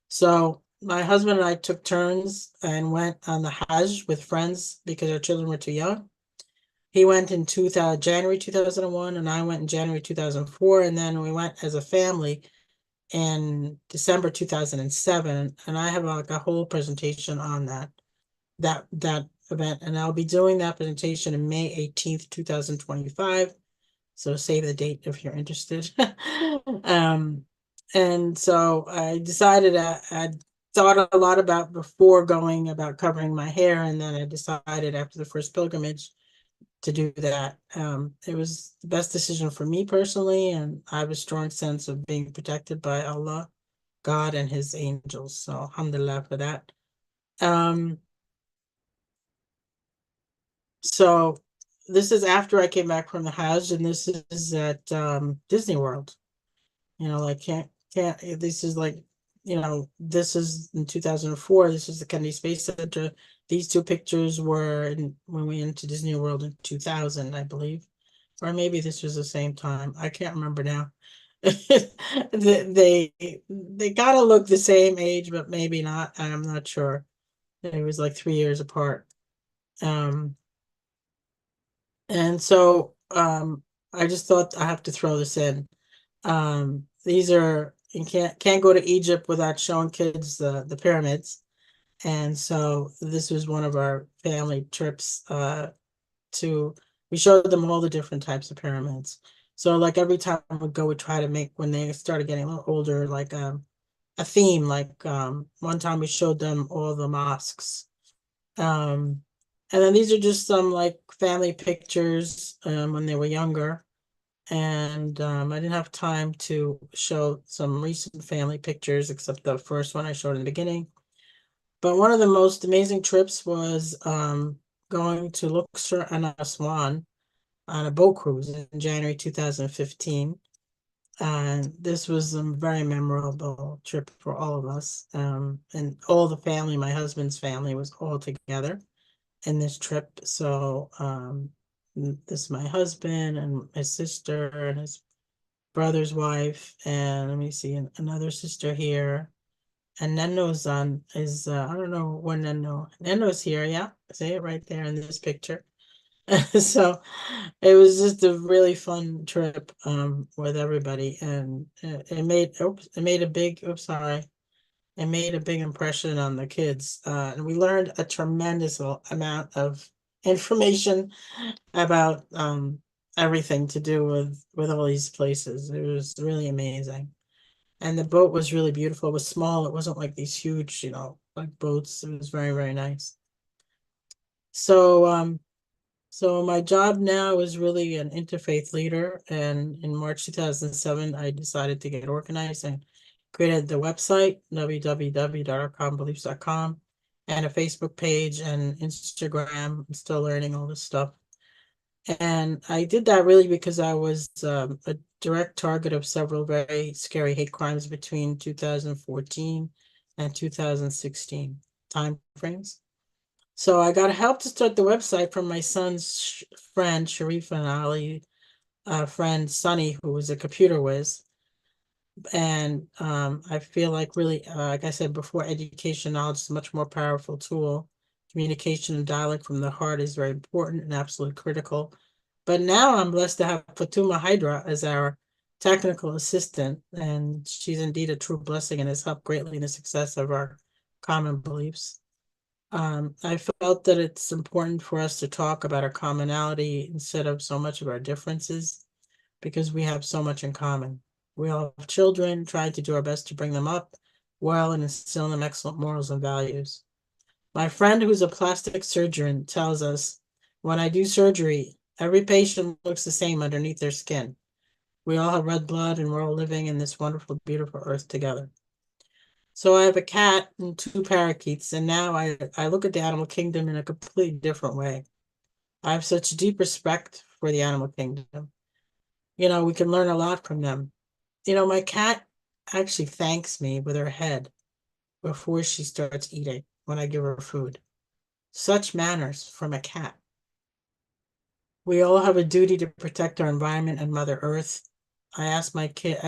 So my husband and I took turns and went on the Hajj with friends because our children were too young. He went in January 2001, and I went in January 2004, and then we went as a family in December 2007. And I have like a whole presentation on that event, and I'll be doing that presentation in May 18th, 2025. So save the date if you're interested. And so I decided I thought a lot about before going about covering my hair, and then I decided after the first pilgrimage to do that. It was the best decision for me personally, and I have a strong sense of being protected by Allah, God, and his angels. So alhamdulillah for that. So this is after I came back from the Hajj, and this is at Disney World. Like this is like this is in 2004. This is the Kennedy Space Center. These two pictures were when we went to Disney World in 2000, I believe. Or maybe this was the same time. I can't remember now. They gotta look the same age, but maybe not. I'm not sure. It was like 3 years apart. And so I just thought I have to throw this in. These are, you can't go to Egypt without showing kids the pyramids. And so this was one of our family trips we showed them all the different types of pyramids. So like every time we go, we try to make, when they started getting a little older, like a theme. Like one time we showed them all the mosques. And then these are just some like family pictures when they were younger. And I didn't have time to show some recent family pictures except the first one I showed in the beginning. But one of the most amazing trips was going to Luxor and Aswan on a boat cruise in January 2015. And this was a very memorable trip for all of us. And all the family, my husband's family, was all together in this trip. So this is my husband and my sister and his brother's wife, and let me see, another sister here. And Nenno's I don't know when Nenno's here, yeah. See it right there in this picture. So it was just a really fun trip with everybody, and it made a big impression on the kids. And we learned a tremendous amount of information about everything to do with all these places. It was really amazing. And the boat was really beautiful. It was small. It wasn't like these huge, like boats. It was very, very nice. So my job now is really an interfaith leader. And in March 2007, I decided to get organized and created the website, www.ourcommonbeliefs.com, and a Facebook page and Instagram. I'm still learning all this stuff. And I did that really because I was a direct target of several very scary hate crimes between 2014 and 2016 time frames. So I got help to start the website from my son's friend, Sharif and Ali, friend Sonny, who was a computer whiz. And I feel like really, like I said before, education knowledge is a much more powerful tool. Communication and dialogue from the heart is very important and absolutely critical. But now I'm blessed to have Fatuma Hydra as our technical assistant, and she's indeed a true blessing and has helped greatly in the success of our common beliefs. I felt that it's important for us to talk about our commonality instead of so much of our differences, because we have so much in common. We all have children, trying to do our best to bring them up well and instill in them excellent morals and values. My friend, who's a plastic surgeon, tells us, when I do surgery, every patient looks the same underneath their skin. We all have red blood and we're all living in this wonderful, beautiful earth together. So I have a cat and 2 parakeets, and now I look at the animal kingdom in a completely different way. I have such deep respect for the animal kingdom. We can learn a lot from them. My cat actually thanks me with her head before she starts eating when I give her food. Such manners from a cat. We all have a duty to protect our environment and Mother Earth. I ask my kids,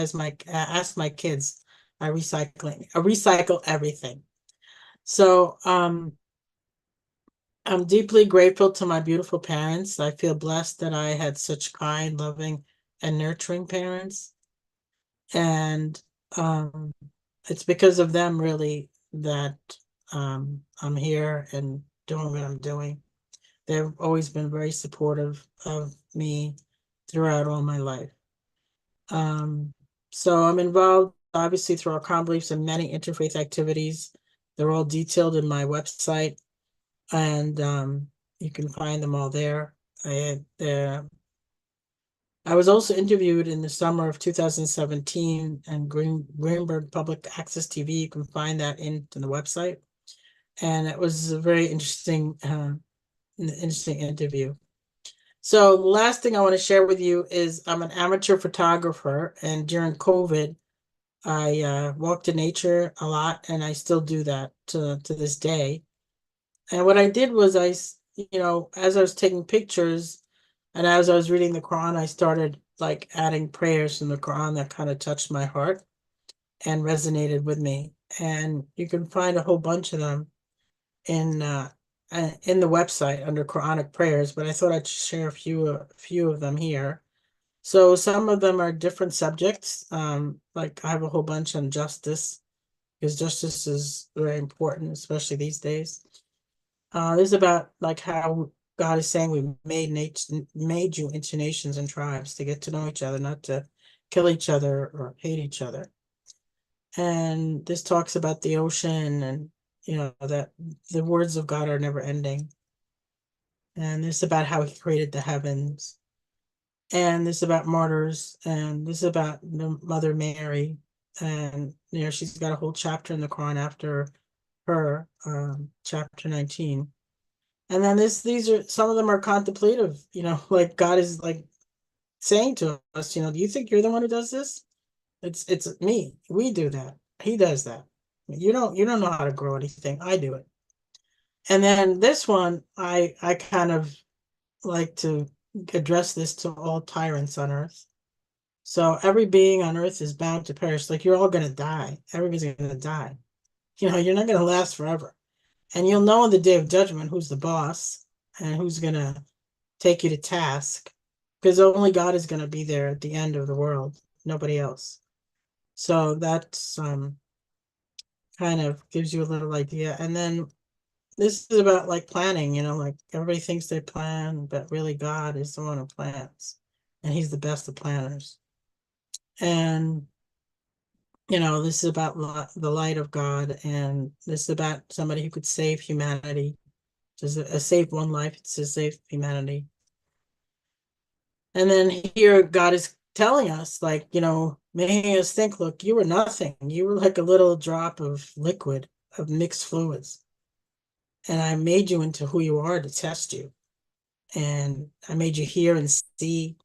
I recycle everything. So I'm deeply grateful to my beautiful parents. I feel blessed that I had such kind, loving, and nurturing parents. And it's because of them really that I'm here and doing what I'm doing. They've always been very supportive of me throughout all my life. So I'm involved, obviously, through our common beliefs in many interfaith activities. They're all detailed in my website, and you can find them all there. I was also interviewed in the summer of 2017 and Greenberg Public Access TV. You can find that in the website, and it was a very interesting interview. So the last thing I want to share with you is I'm an amateur photographer, and during COVID, I walked in nature a lot, and I still do that to this day. And what I did was as I was taking pictures and as I was reading the Quran, I started like adding prayers from the Quran that kind of touched my heart and resonated with me. And you can find a whole bunch of them in the website under Quranic prayers, but I thought I'd share a few of them here. So some of them are different subjects. Like I have a whole bunch on justice, because justice is very important, especially these days. This is about like how God is saying we made you into nations and tribes to get to know each other, not to kill each other or hate each other. And this talks about the ocean, and that the words of God are never ending. And this is about how he created the heavens. And this is about martyrs, and this is about the Mother Mary. And she's got a whole chapter in the Quran after her, chapter 19. And then these are some of them are contemplative, like God is like saying to us, do you think you're the one who does this? It's me. We do that. He does that. You don't know how to grow anything. I do it. And then this one, I kind of like to address this to all tyrants on earth. So every being on earth is bound to perish. Like you're all gonna die. Everybody's gonna die. You're not gonna last forever. And you'll know on the day of judgment who's the boss and who's gonna take you to task. Because only God is gonna be there at the end of the world, nobody else. So that's kind of gives you a little idea. And then this is about like planning, like everybody thinks they plan, but really God is the one who plans, and he's the best of planners. And this is about the light of God, and this is about somebody who could save humanity. Just save one life, it's to save humanity. And then here God is telling us, like, making us think, look, you were nothing. You were like a little drop of liquid, of mixed fluids. And I made you into who you are to test you. And I made you hear and see,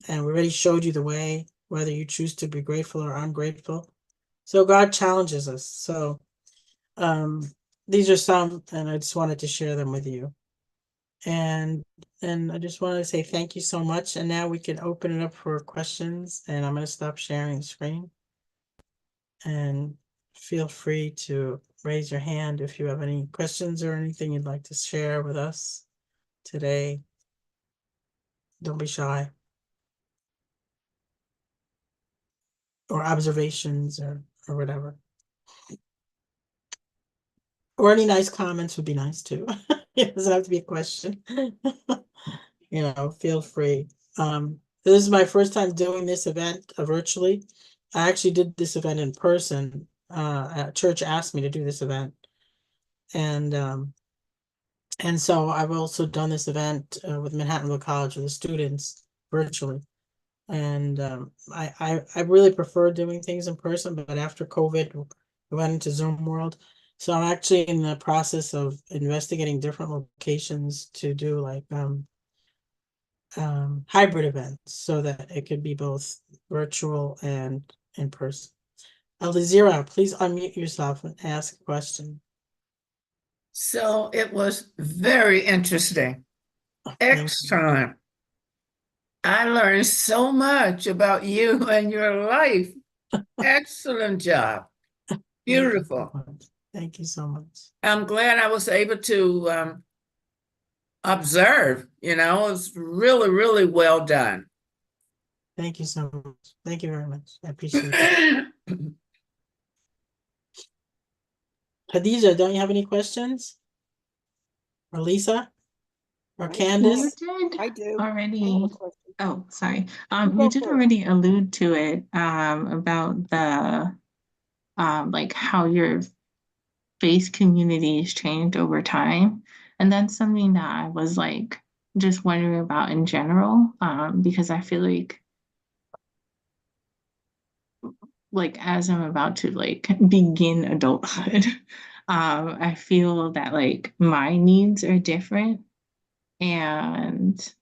and we already showed you the way, whether you choose to be grateful or ungrateful. So God challenges us. So these are some, and I just wanted to share them with you. And I just wanted to say thank you so much. And now we can open it up for questions, and I'm going to stop sharing the screen. And feel free to raise your hand if you have any questions or anything you'd like to share with us today. Don't be shy. Or observations or whatever. Or any nice comments would be nice too. It doesn't have to be a question. Feel free. This is my first time doing this event virtually. I actually did this event in person. A church asked me to do this event. And so I've also done this event with Manhattanville College with the students virtually. And I really prefer doing things in person, but after COVID, we went into Zoom world. So I'm actually in the process of investigating different locations to do like hybrid events so that it could be both virtual and in person. Alexandria, please unmute yourself and ask a question. So it was very interesting. Thank you. Excellent. I learned so much about you and your life. Excellent job. Beautiful. Thank you so much. I'm glad I was able to observe, it's really, really well done. Thank you so much. Thank you very much. I appreciate it. Khadija, don't you have any questions? Or Lisa? Or Candace? You did I do. already. I have a question. Oh, sorry. You You go did first. already allude to it, about the, like how your faith communities changed over time. And that's something that I was like just wondering about in general, because I feel like as I'm about to like begin adulthood, I feel that like my needs are different. And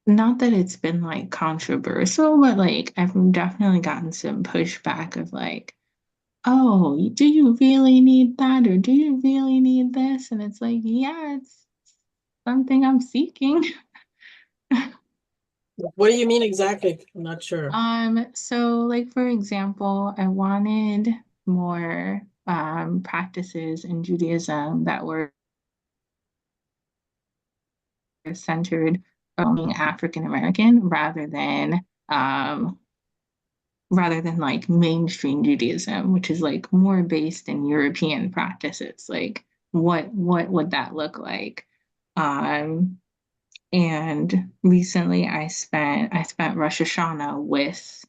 not that it's been like controversial, but like I've definitely gotten some pushback of like, oh, do you really need that? Or do you really need this? And it's like, yeah, it's something I'm seeking. What do you mean exactly? I'm not sure. So like for example, I wanted more practices in Judaism that were centered on being African American rather than like mainstream Judaism, which is like more based in European practices. Like what would that look like? And recently I spent Rosh Hashanah with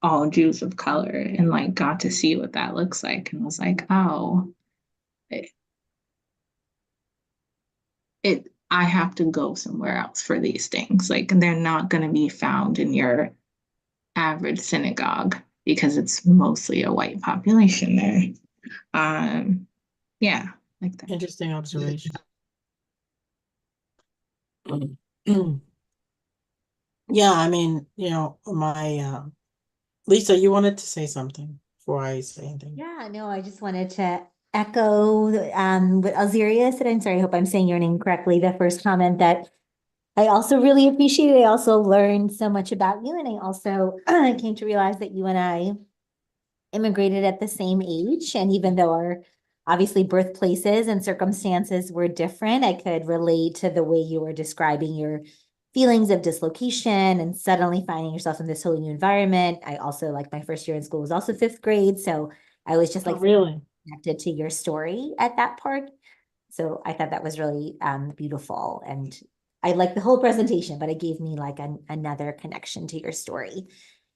all Jews of color and like got to see what that looks like and was like, oh, it I have to go somewhere else for these things. Like they're not going to be found in your average synagogue because it's mostly a white population there. Yeah, like that. Interesting observation. Yeah, I mean, Lisa, you wanted to say something before I say anything. Yeah, no, I just wanted to echo what Alexandria said. I'm sorry, I hope I'm saying your name correctly. The first comment that I also really appreciate. I also learned so much about you, and I also came to realize that you and I immigrated at the same age. And even though our obviously birthplaces and circumstances were different, I could relate to the way you were describing your feelings of dislocation and suddenly finding yourself in this whole new environment. I also, like, my first year in school was also fifth grade. So I was just Oh, like really? connected to your story at that part. So I thought that was really beautiful. And I liked the whole presentation, but it gave me like another connection to your story.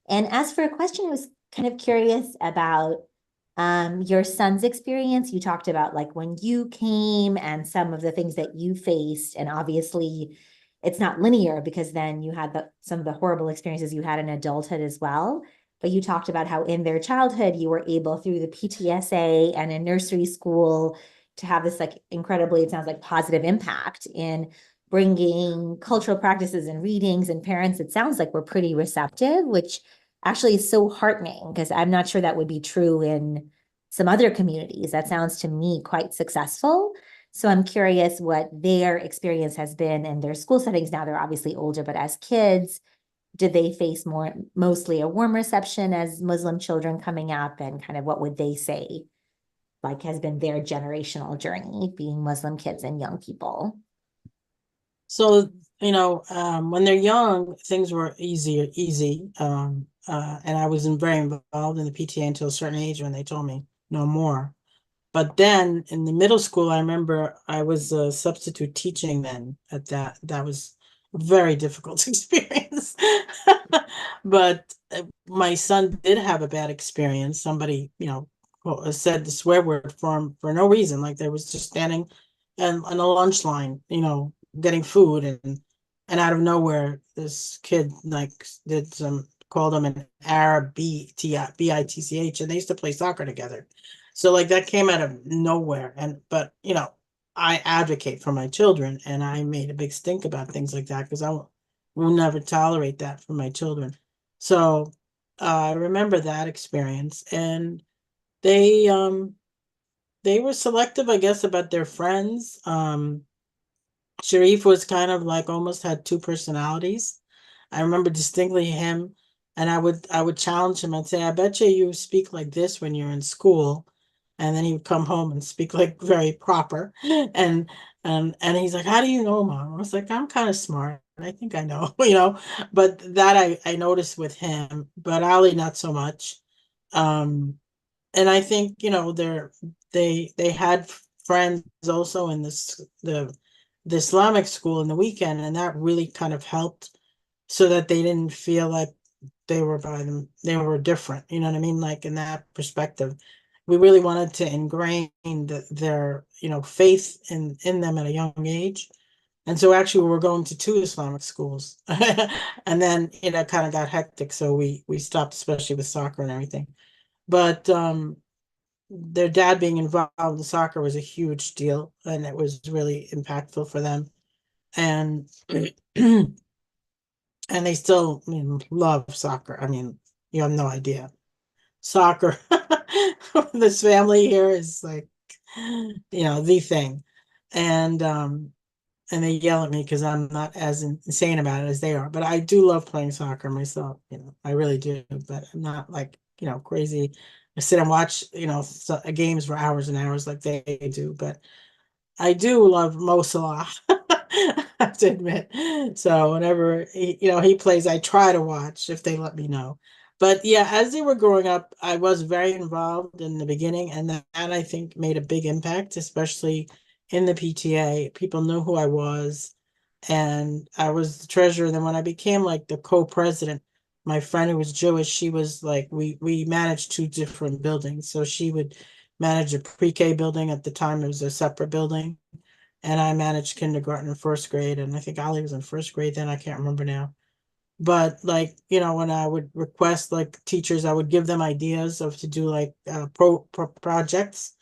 And as for a question, I was kind of curious about your son's experience. You talked about like when you came and some of the things that you faced, and obviously it's not linear because then you had some of the horrible experiences you had in adulthood as well. But you talked about how in their childhood you were able through the PTSA and in nursery school to have this like incredibly, it sounds like, positive impact in bringing cultural practices and readings, and parents, it sounds like, were pretty receptive, which actually is so heartening because I'm not sure that would be true in some other communities. That sounds to me quite successful. So I'm curious what their experience has been in their school settings. Now they're obviously older, but as kids, did they face mostly a warm reception as Muslim children coming up, and kind of what would they say like has been their generational journey being Muslim kids and young people? So, when they're young, things were easy. And I wasn't very involved in the PTA until a certain age when they told me no more. But then in the middle school, I remember I was a substitute teaching then at that. That was a very difficult experience. But my son did have a bad experience. Somebody, said the swear word for him for no reason. Like they was just standing on a lunch line, getting food, and out of nowhere, this kid like called him an Arab bitch, and they used to play soccer together. So like that came out of nowhere. But I advocate for my children, and I made a big stink about things like that because will never tolerate that for my children. So I remember that experience, and they were selective, I guess, about their friends. Sharif was kind of like almost had two personalities. I remember distinctly him, and I would challenge him. I'd say, "I bet you speak like this when you're in school," and then he would come home and speak like very proper. And he's like, "How do you know, Mom?" I was like, "I'm kind of smart. I think I know, But that I noticed with him, but Ali not so much. And I think they had friends also in the Islamic school in the weekend, and that really kind of helped so that they didn't feel like they were different. You know what I mean? Like in that perspective, we really wanted to ingrain their faith in them at a young age. And so actually we were going to two Islamic schools. And then kind of got hectic, so we stopped, especially with soccer and everything. But their dad being involved in soccer was a huge deal, and it was really impactful for them. And And they still, I mean, love soccer. I mean, you have no idea. Soccer, this family here is like, the thing. And they yell at me because I'm not as insane about it as they are. But I do love playing soccer myself, I really do. But I'm not like, crazy. I sit and watch, games for hours and hours like they do. But I do love Mo Salah, I have to admit. So whenever he plays, I try to watch if they let me know. But yeah, as they were growing up, I was very involved in the beginning, and that I think made a big impact, especially in the PTA. People knew who I was, and I was the treasurer. And then when I became like the co-president, my friend who was Jewish, she was like, we managed two different buildings. So she would manage a pre-K building. At the time, it was a separate building, and I managed kindergarten and first grade. And I think Ali was in first grade then. I can't remember now. But like, when I would request like teachers, I would give them ideas of to do like projects,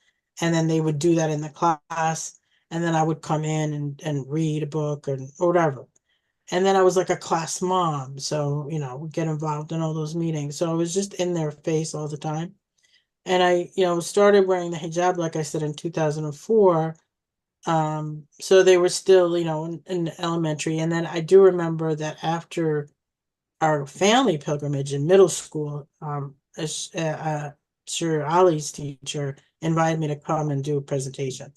and then they would do that in the class. And then I would come in and read a book or whatever. And then I was like a class mom. So, would get involved in all those meetings. So I was just in their face all the time. And I, started wearing the hijab, like I said, in 2004. So they were still, in elementary. And then I do remember that after our family pilgrimage in middle school, Sir Ali's teacher invited me to come and do a presentation.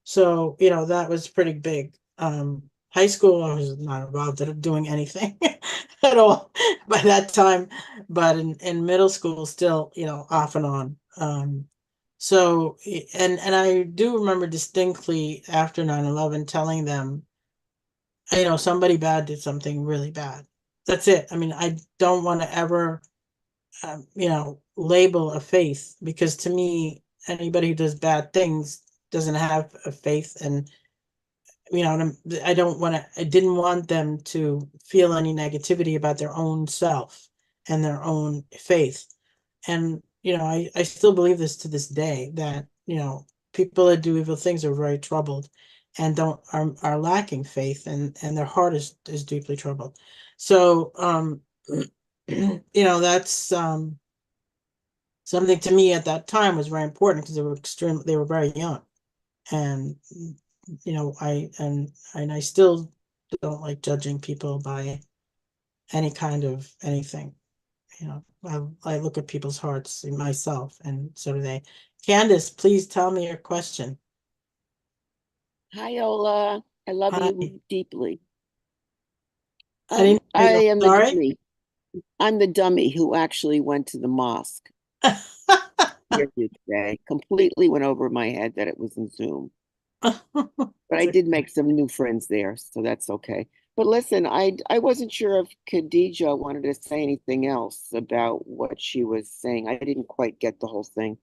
So, that was pretty big. High school, I was not involved in doing anything at all by that time, but in middle school, still, off and on. So, and I do remember distinctly after 9/11 telling them, somebody bad did something really bad. That's it. I mean, I don't want to ever, label a faith, because to me, anybody who does bad things doesn't have a faith. And, I didn't want them to feel any negativity about their own self and their own faith. And, I still believe this to this day, that, people that do evil things are very troubled and are lacking faith, and their heart is deeply troubled. So, that's something to me at that time was very important, because they were very young. And, I still don't like judging people by any kind of anything. I look at people's hearts in myself, and so do they. Candace, please tell me your question. Hi, Ola. I love Hi. you deeply. I didn't I hear you. am the Sorry. dummy. I'm the dummy who actually went to the mosque here today. Completely went over my head that it was in Zoom. But I did make some new friends there, so that's okay. But listen, I wasn't sure if Khadija wanted to say anything else about what she was saying. I didn't quite get the whole thing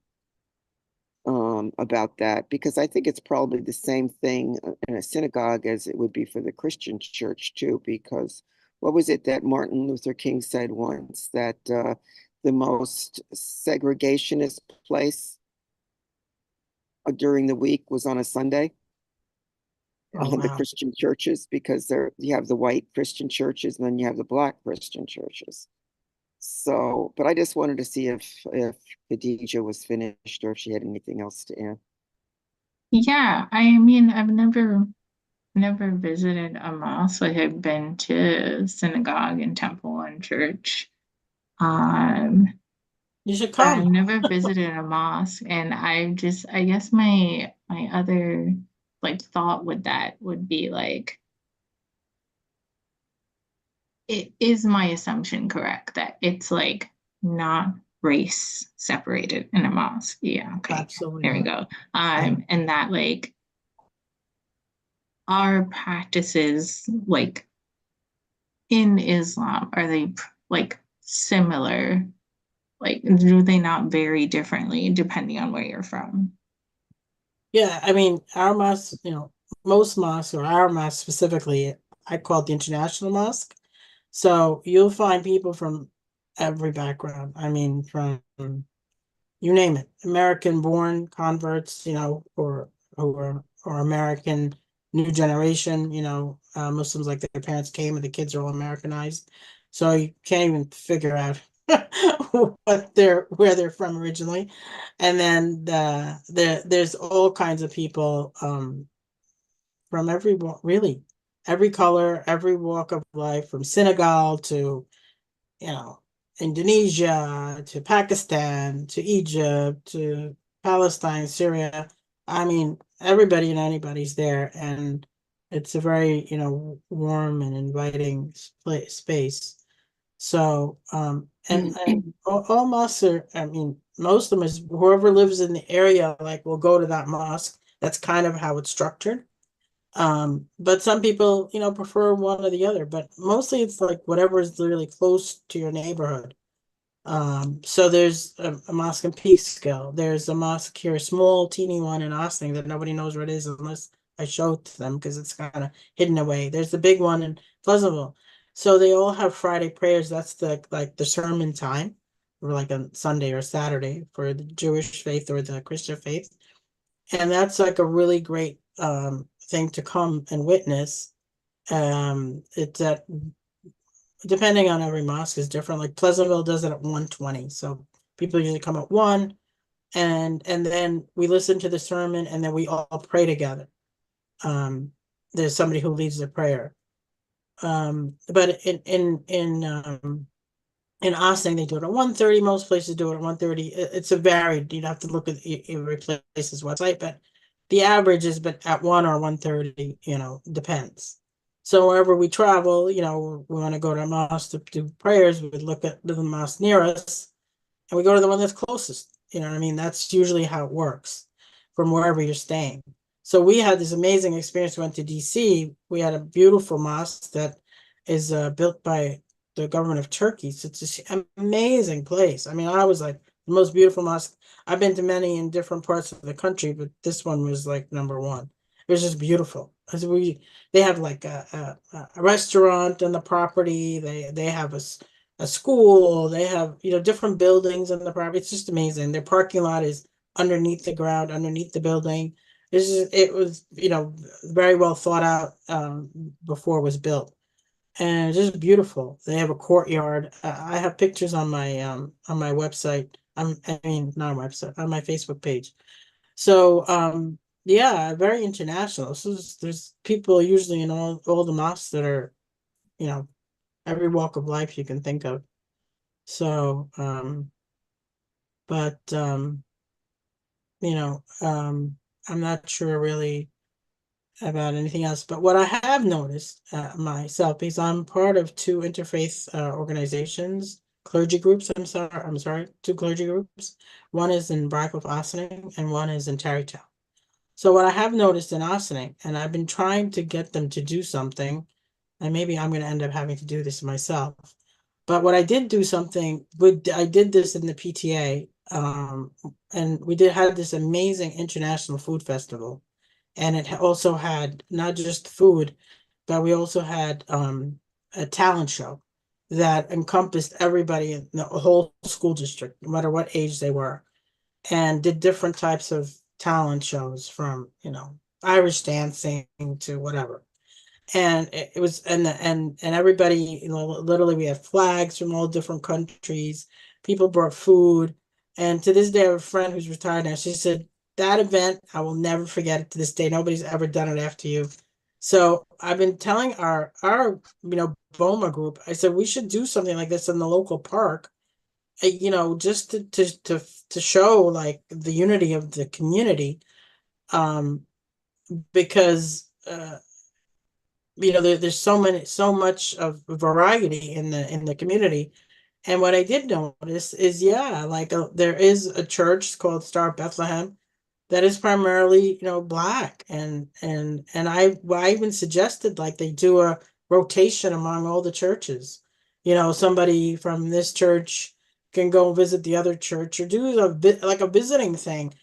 about that, because I think it's probably the same thing in a synagogue as it would be for the Christian church too, because what was it that Martin Luther King said once, that the most segregationist place during the week was on a Sunday? Oh, The wow. Christian churches, because you have the white Christian churches and then you have the black Christian churches. So, but I just wanted to see if Khadija was finished or if she had anything else to add. Yeah, I mean, I've never visited a mosque. I have been to synagogue and temple and church. You should But I've come. never visited a mosque, and I guess my other like thought with that would be like, is my assumption correct that it's like not race separated in a mosque? Yeah, okay. Absolutely There we not. go. And that like our practices like in Islam, are they like similar? Like, do they not vary differently depending on where you're from? Yeah, I mean, our mosque, most mosques, or our mosque specifically, I call it the International Mosque. So you'll find people from every background. I mean, from you name it, American born converts, or American new generation, Muslims, like their parents came and the kids are all Americanized. So you can't even figure out where they're from originally. And then there's all kinds of people from really every color, every walk of life, from Senegal to, Indonesia to Pakistan to Egypt to Palestine, Syria. I mean, everybody and anybody's there, and it's a very, warm and inviting space. So, and all mosques are, I mean, most of them is whoever lives in the area, like, will go to that mosque. That's kind of how it's structured. But some people, prefer one or the other, but mostly it's like whatever is really close to your neighborhood. So there's a mosque in Peekskill. There's a mosque here, a small, teeny one in Austin that nobody knows where it is unless I show it to them because it's kind of hidden away. There's the big one in Pleasantville. So they all have Friday prayers. That's the sermon time, or like on Sunday or Saturday for the Jewish faith or the Christian faith. And that's like a really great thing to come and witness. It's at, depending on every mosque is different. Like Pleasantville does it at 1:20. So people usually come at 1, and then we listen to the sermon and then we all pray together. There's somebody who leads the prayer. But in Austin, they do it at 1:30. Most places do it at 1:30. It's a varied. You'd have to look at every place's website, but the average is but at 1 or 1:30. Depends. So wherever we travel, we want to go to a mosque to do prayers. We would look at the mosque near us, and we go to the one that's closest. You know what I mean? That's usually how it works from wherever you're staying. So we had this amazing experience. We went to DC. We had a beautiful mosque that is built by the government of Turkey. So it's an amazing place. I mean, I was like the most beautiful mosque. I've been to many in different parts of the country, but this one was like number one. It was just beautiful. They have like a restaurant on the property. They have a school. They have different buildings on the property. It's just amazing. Their parking lot is underneath the ground, underneath the building. It was very well thought out before it was built. And it's just beautiful. They have a courtyard. I have pictures on my website. I mean, not a website, on my Facebook page. So yeah, very international. So there's people usually in all the mosques that are, every walk of life you can think of. So but I'm not sure really about anything else. But what I have noticed myself, because I'm part of two interfaith organizations, clergy groups. I'm sorry, two clergy groups. One is in Briarcliff, Ossining, and one is in Tarrytown. So what I have noticed in Ossining, and I've been trying to get them to do something, and maybe I'm going to end up having to do this myself. But what I did do something, I did this in the PTA, and we had this amazing international food festival. And it also had not just food, but we also had a talent show that encompassed everybody in the whole school district, no matter what age they were, and did different types of talent shows from, Irish dancing to whatever. And it was, and everybody, literally we had flags from all different countries. People brought food. And to this day, I have a friend who's retired now. She said, that event, I will never forget it to this day. Nobody's ever done it after you. So I've been telling our BOMA group, I said, we should do something like this in the local park, just to show like the unity of the community. Because there's so much of variety in the community. And what I did notice is, there is a church called Star of Bethlehem that is primarily, Black. And I even suggested like they do a rotation among all the churches. Somebody from this church can go visit the other church, or do like a visiting thing.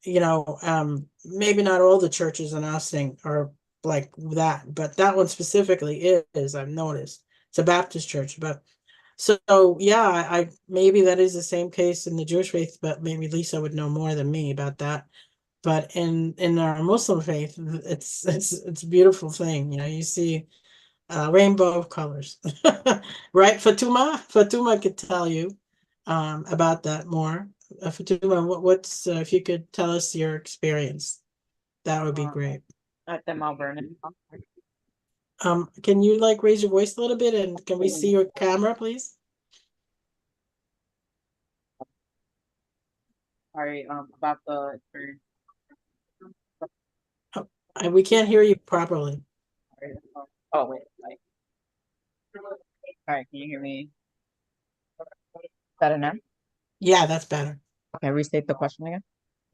Maybe not all the churches in Austin are like that, but that one specifically is, I've noticed. It's a Baptist church, but so yeah, I maybe that is the same case in the Jewish faith, but maybe Lisa would know more than me about that. But in our Muslim faith, it's a beautiful thing. You know, you see a rainbow of colors, right? Fatuma could tell you about that more. Fatuma, what's if you could tell us your experience, that would be great. At the Mount Vernon. Can you like raise your voice a little bit, and can we see your camera, please? Sorry, about the experience. And we can't hear you properly. Oh, wait, like. All right, can you hear me? Better now? Yeah, that's better. Okay, restate the question again.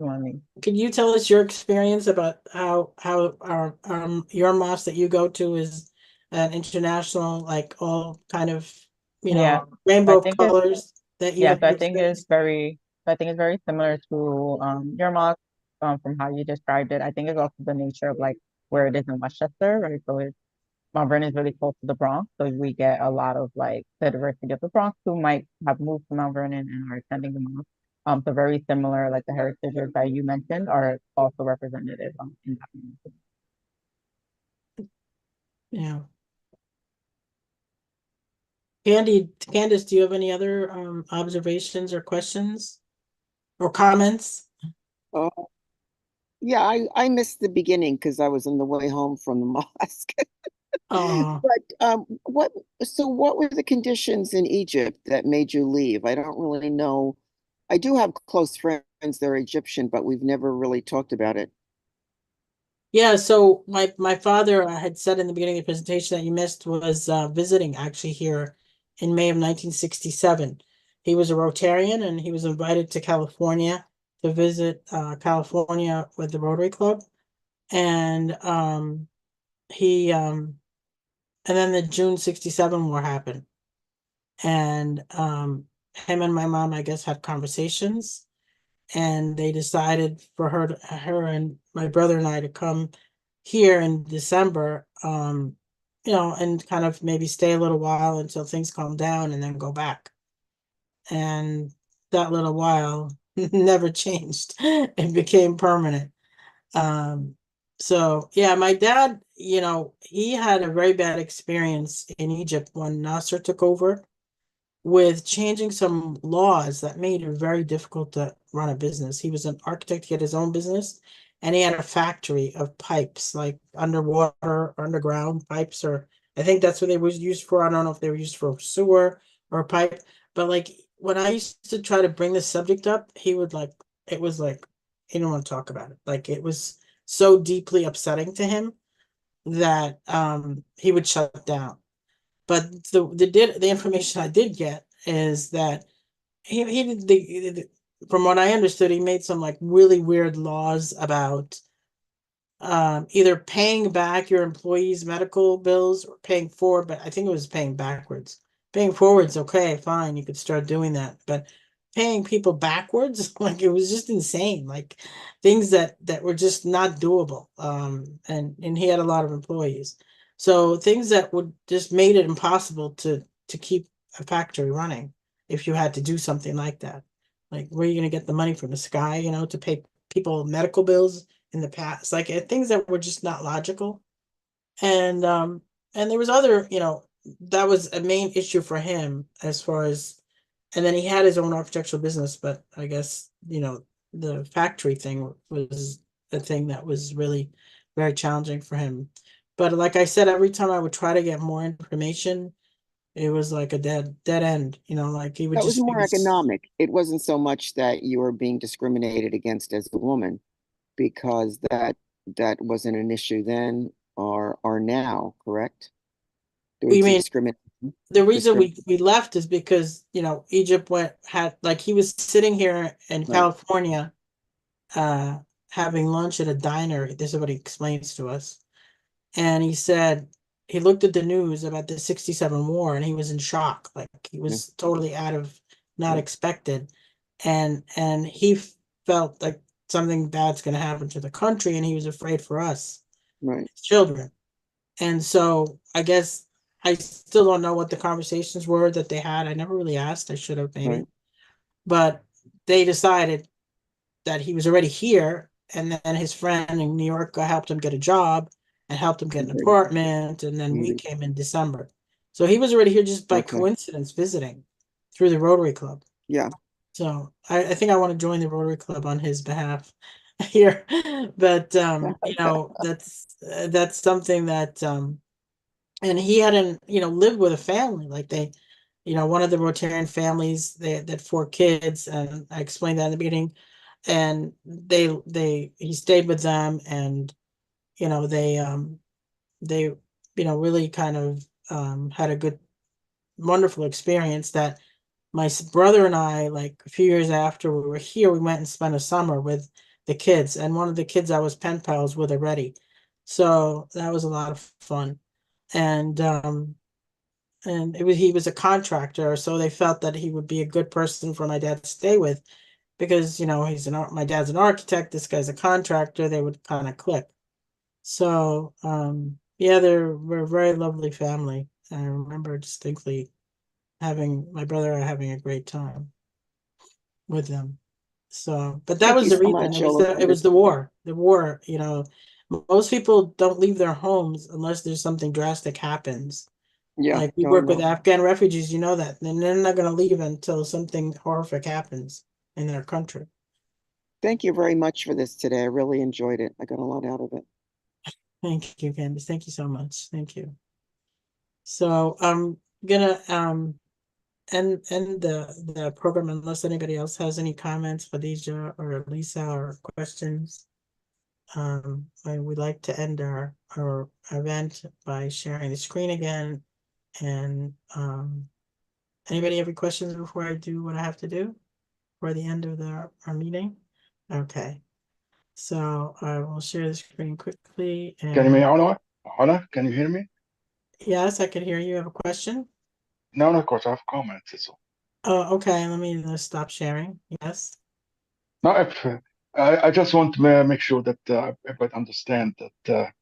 You want me? Can you tell us your experience about how your mosque that you go to is an international, like all kind of, you know, Yeah, rainbow I of think colors that you yeah, have so I think it's experienced? very similar to your mosque, from how you described it. I think it's also the nature of like where it is in Westchester, right? So it's Mount Vernon is really close to the Bronx, so we get a lot of like the diversity of the Bronx who might have moved to Mount Vernon and are attending the mosque. So very similar, like the heritages that you mentioned are also representative in that community. Yeah. Candace, do you have any other observations or questions or comments? Oh, yeah, I missed the beginning because I was on the way home from the mosque. Oh, But what were the conditions in Egypt that made you leave? I don't really know. I do have close friends that are Egyptian, but we've never really talked about it. yeah. So my father had said in the beginning of the presentation that you missed was visiting actually here in May of 1967. He was a Rotarian and he was invited to California to visit California with the Rotary Club, and he and then the June 67 war happened, and him and my mom, I guess, had conversations, and they decided for her and my brother and I to come here in December, you know, and kind of maybe stay a little while until things calm down and then go back. And that little while never changed. It became permanent. Um, so yeah, my dad, you know, he had a very bad experience in Egypt when Nasser took over with changing some laws that made it very difficult to run a business. He was an architect, he had his own business, and he had a factory of pipes, like underwater, underground pipes, or I think that's what they was used for. I don't know if they were used for sewer or pipe, but like when I used to try to bring this subject up, he would like, it was like, he didn't want to talk about it. Like it was so deeply upsetting to him that he would shut down. But the information I did get is that he did from what I understood, he made some like really weird laws about either paying back your employees' medical bills or paying forward, but I think it was paying backwards. Paying forwards, okay, fine, you could start doing that, but paying people backwards, like it was just insane, like things that were just not doable. And he had a lot of employees, so things that would just made it impossible to keep a factory running if you had to do something like that. Like, where are you going to get the money from the sky, you know, to pay people medical bills in the past, like things that were just not logical. And there was other, you know, that was a main issue for him as far as, and then he had his own architectural business, but I guess, you know, the factory thing was the thing that was really very challenging for him. But like I said, every time I would try to get more information, it was like a dead end, you know, like he would That was just more economic. It wasn't so much that you were being discriminated against as a woman, because that wasn't an issue then or now, correct? There you was mean discrimination. the reason we left is because, you know, Egypt had like he was sitting here in Right. California having lunch at a diner. This is what he explains to us. And he said he looked at the news about the 67 war and he was in shock. Like he was totally out of not Yeah. expected. And he felt like something bad's gonna happen to the country, and he was afraid for us, Right. his children. And so I guess I still don't know what the conversations were that they had. I never really asked. I should have maybe. Right. But they decided that he was already here and then his friend in New York helped him get a job and helped him get an Okay. apartment, and then we Mhm. came in December. So he was already here just by Okay. coincidence visiting through the Rotary Club. Yeah. So I think I want to join the Rotary Club on his behalf here. But that's something that and he hadn't, lived with a family. Like one of the Rotarian families, they had 4 kids, and I explained that in the beginning. And he stayed with them, and they really kind of had a good, wonderful experience. That my brother and I, like a few years after we were here, we went and spent a summer with the kids, and one of the kids I was pen pals with already. So that was a lot of fun. And he was a contractor, so they felt that he would be a good person for my dad to stay with, because my dad's an architect, this guy's a contractor, they would kind of click. So yeah, we're a very lovely family. I remember distinctly having my brother and I having a great time with them. So, but that Thank was you the so reason. much, It was the war. The war, most people don't leave their homes unless there's something drastic happens. Yeah. Like we No, I work with know. Afghan refugees, you know that. And they're not going to leave until something horrific happens in their country. Thank you very much for this today. I really enjoyed it. I got a lot out of it. Thank you, Candice. Thank you so much. Thank you. So I'm gonna end the program unless anybody else has any comments for Deja or Lisa or questions. I would like to end our event by sharing the screen again. And anybody have any questions before I do what I have to do for the end of our meeting? Okay. So I will share the screen quickly. Can you hear me, Ola? Ola, can you hear me? Yes, I can hear you. Have a question? No, of course, I have comments. It's all. Oh, okay. Let me stop sharing. Yes. No, I just want to make sure that everybody understand that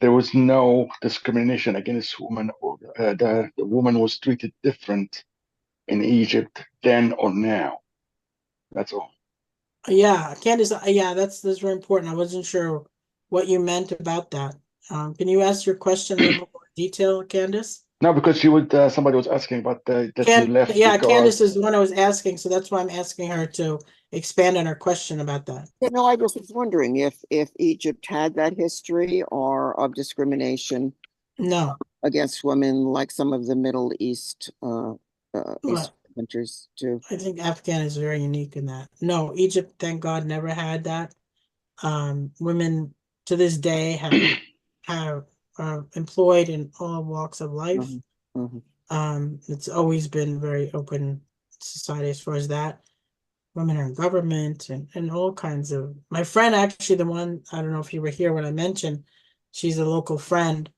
there was no discrimination against women, or the woman was treated different in Egypt then or now. That's all. Yeah, Candice, yeah, that's very important. I wasn't sure what you meant about that. Can you ask your question in a little more detail, Candice? No, because somebody was asking about that you left Yeah, Candice because is the one I was asking, so that's why I'm asking her to expand on her question about that. Yeah, no, I just was wondering if Egypt had that history or of discrimination No, against women like some of the Middle East well, countries do. I think Afghan is very unique in that. No, Egypt, thank God, never had that. Women to this day have employed in all walks of life. Mhm, mhm. It's always been very open society as far as that. Women are in government and all kinds of. My friend, actually, the one, I don't know if you were here when I mentioned, she's a local friend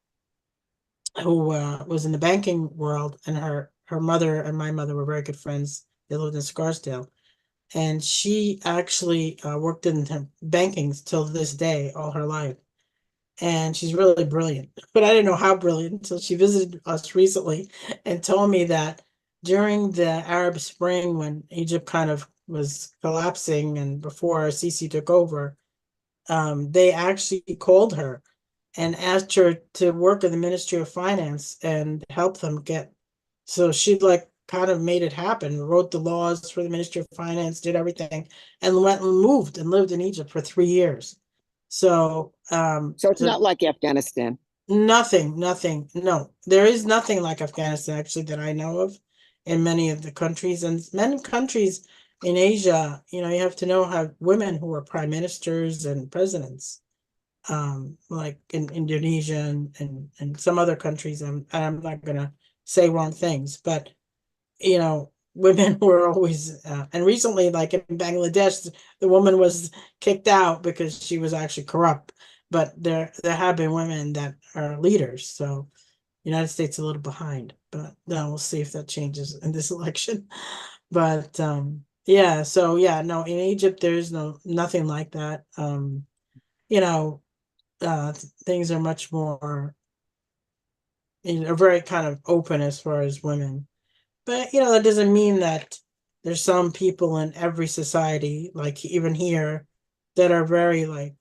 who was in the banking world, and her mother and my mother were very good friends. They lived in Scarsdale, and she actually worked in banking till this day, all her life. And she's really brilliant. But I didn't know how brilliant until she visited us recently and told me that during the Arab Spring, when Egypt kind of was collapsing and before Sisi took over, they actually called her and asked her to work in the Ministry of Finance and help them get. So she'd like kind of made it happen, wrote the laws for the Ministry of Finance, did everything, and went and moved and lived in Egypt for 3 years. So So it's not like Afghanistan. nothing, no. There is nothing like Afghanistan, actually, that I know of in many of the countries. And many countries in Asia, you have to know, have women who are prime ministers and presidents. Like in Indonesia and some other countries. I'm not gonna say wrong things, but women were always and recently, like in Bangladesh, the woman was kicked out because she was actually corrupt. But there have been women that are leaders, so United States a little behind, but now we'll see if that changes in this election. But yeah, so yeah, no, in Egypt there's nothing like that. You know, things are much more, very kind of open as far as women. But that doesn't mean that there's some people in every society, like even here, that are very like,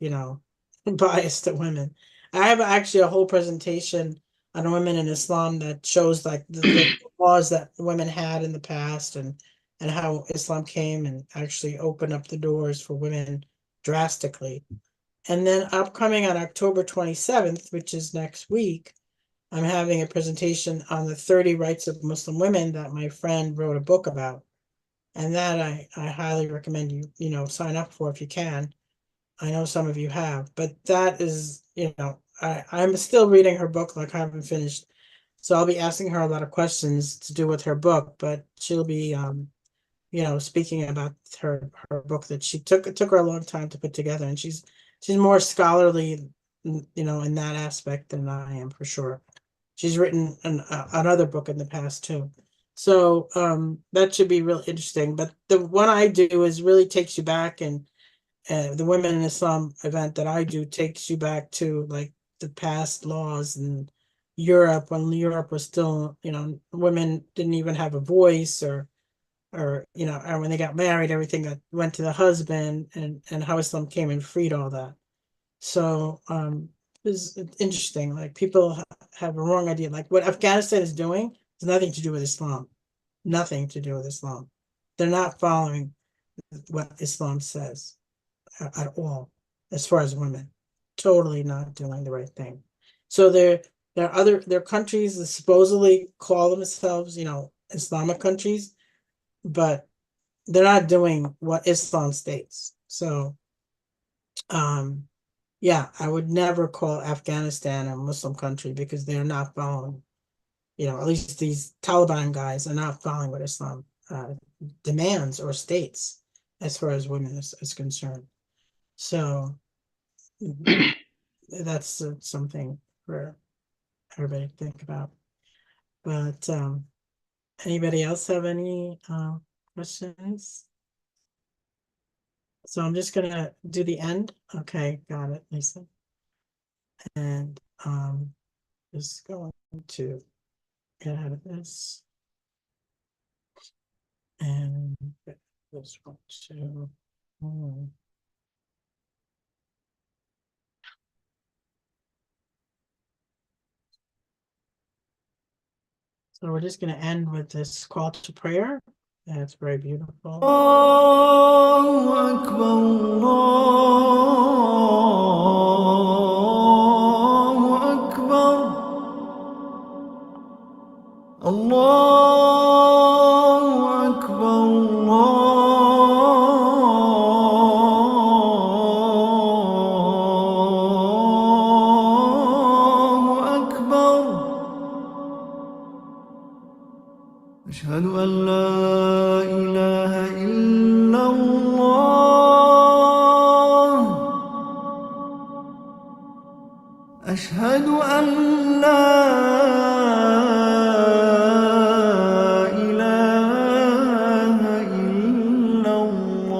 biased to women. I have actually a whole presentation on women in Islam that shows like the laws that women had in the past and how Islam came and actually opened up the doors for women drastically. And then upcoming on October 27th, which is next week, I'm having a presentation on the 30 rights of Muslim women that my friend wrote a book about. And that I highly recommend you sign up for if you can. I know some of you have, but that is, I'm still reading her book, like I haven't finished. So I'll be asking her a lot of questions to do with her book, but she'll be speaking about her book that it took her a long time to put together, and she's more scholarly, in that aspect than I am for sure. She's written another book in the past too. So that should be really interesting. But the one I do is really takes you back, and the Women in Islam event that I do takes you back to like the past laws in Europe, when Europe was still, women didn't even have a voice, or and when they got married, everything went to the husband, and how Islam came and freed all that. So it's interesting. Like people have a wrong idea. Like what Afghanistan is doing has nothing to do with Islam. Nothing to do with Islam. They're not following what Islam says at all, as far as women. Totally not doing the right thing. So there are countries that supposedly call themselves, Islamic countries, but they're not doing what Islam states. So yeah, I would never call Afghanistan a Muslim country, because they're not following, at least these Taliban guys are not following what Islam demands or states as far as women is concerned. So that's something for everybody to think about. But anybody else have any questions? So I'm just gonna do the end. Okay, got it, Lisa. And just going to get out of this. And this one too. So we're just going to end with this call to prayer. That's very beautiful. الله أكبر الله أكبر الله أكبر الله أكبر أشهد أن لا إله إلا الله أشهد أن لا إله إلا الله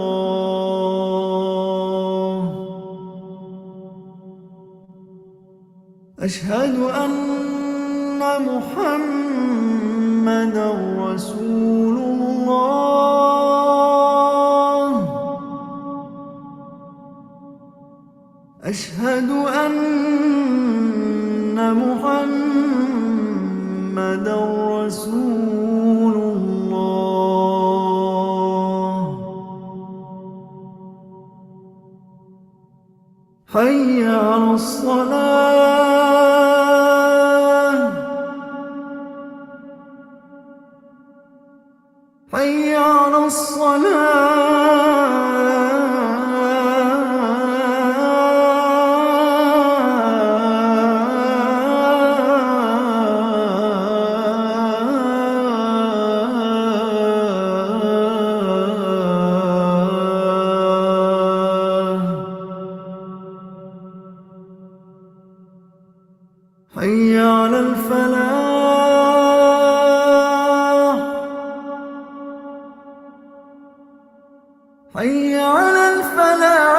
أشهد أن محمدا رسول الله أشهد أن محمدا رسول الله حي على الصلاة حي على الصلاة حي على الفلاح حي على الفلاح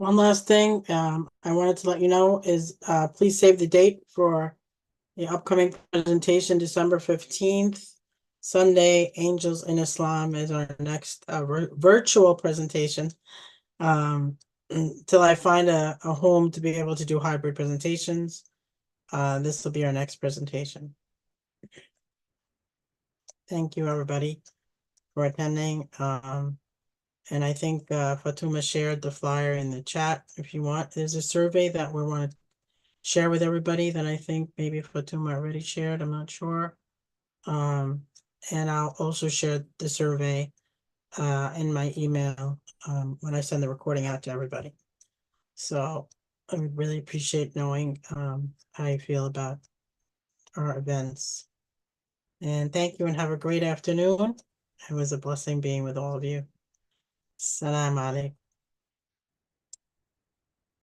One last thing, I wanted to let you know is, please save the date for the upcoming presentation, December 15th. Sunday, Angels in Islam is our next virtual presentation. Until I find a home to be able to do hybrid presentations, this will be our next presentation. Thank you, everybody, for attending. And I think Fatuma shared the flyer in the chat. If you want, there's a survey that we want to share with everybody that I think maybe Fatuma already shared. I'm not sure. And I'll also share the survey in my email when I send the recording out to everybody. So I would really appreciate knowing how you feel about our events. And thank you and have a great afternoon. It was a blessing being with all of you. Salam alaikum.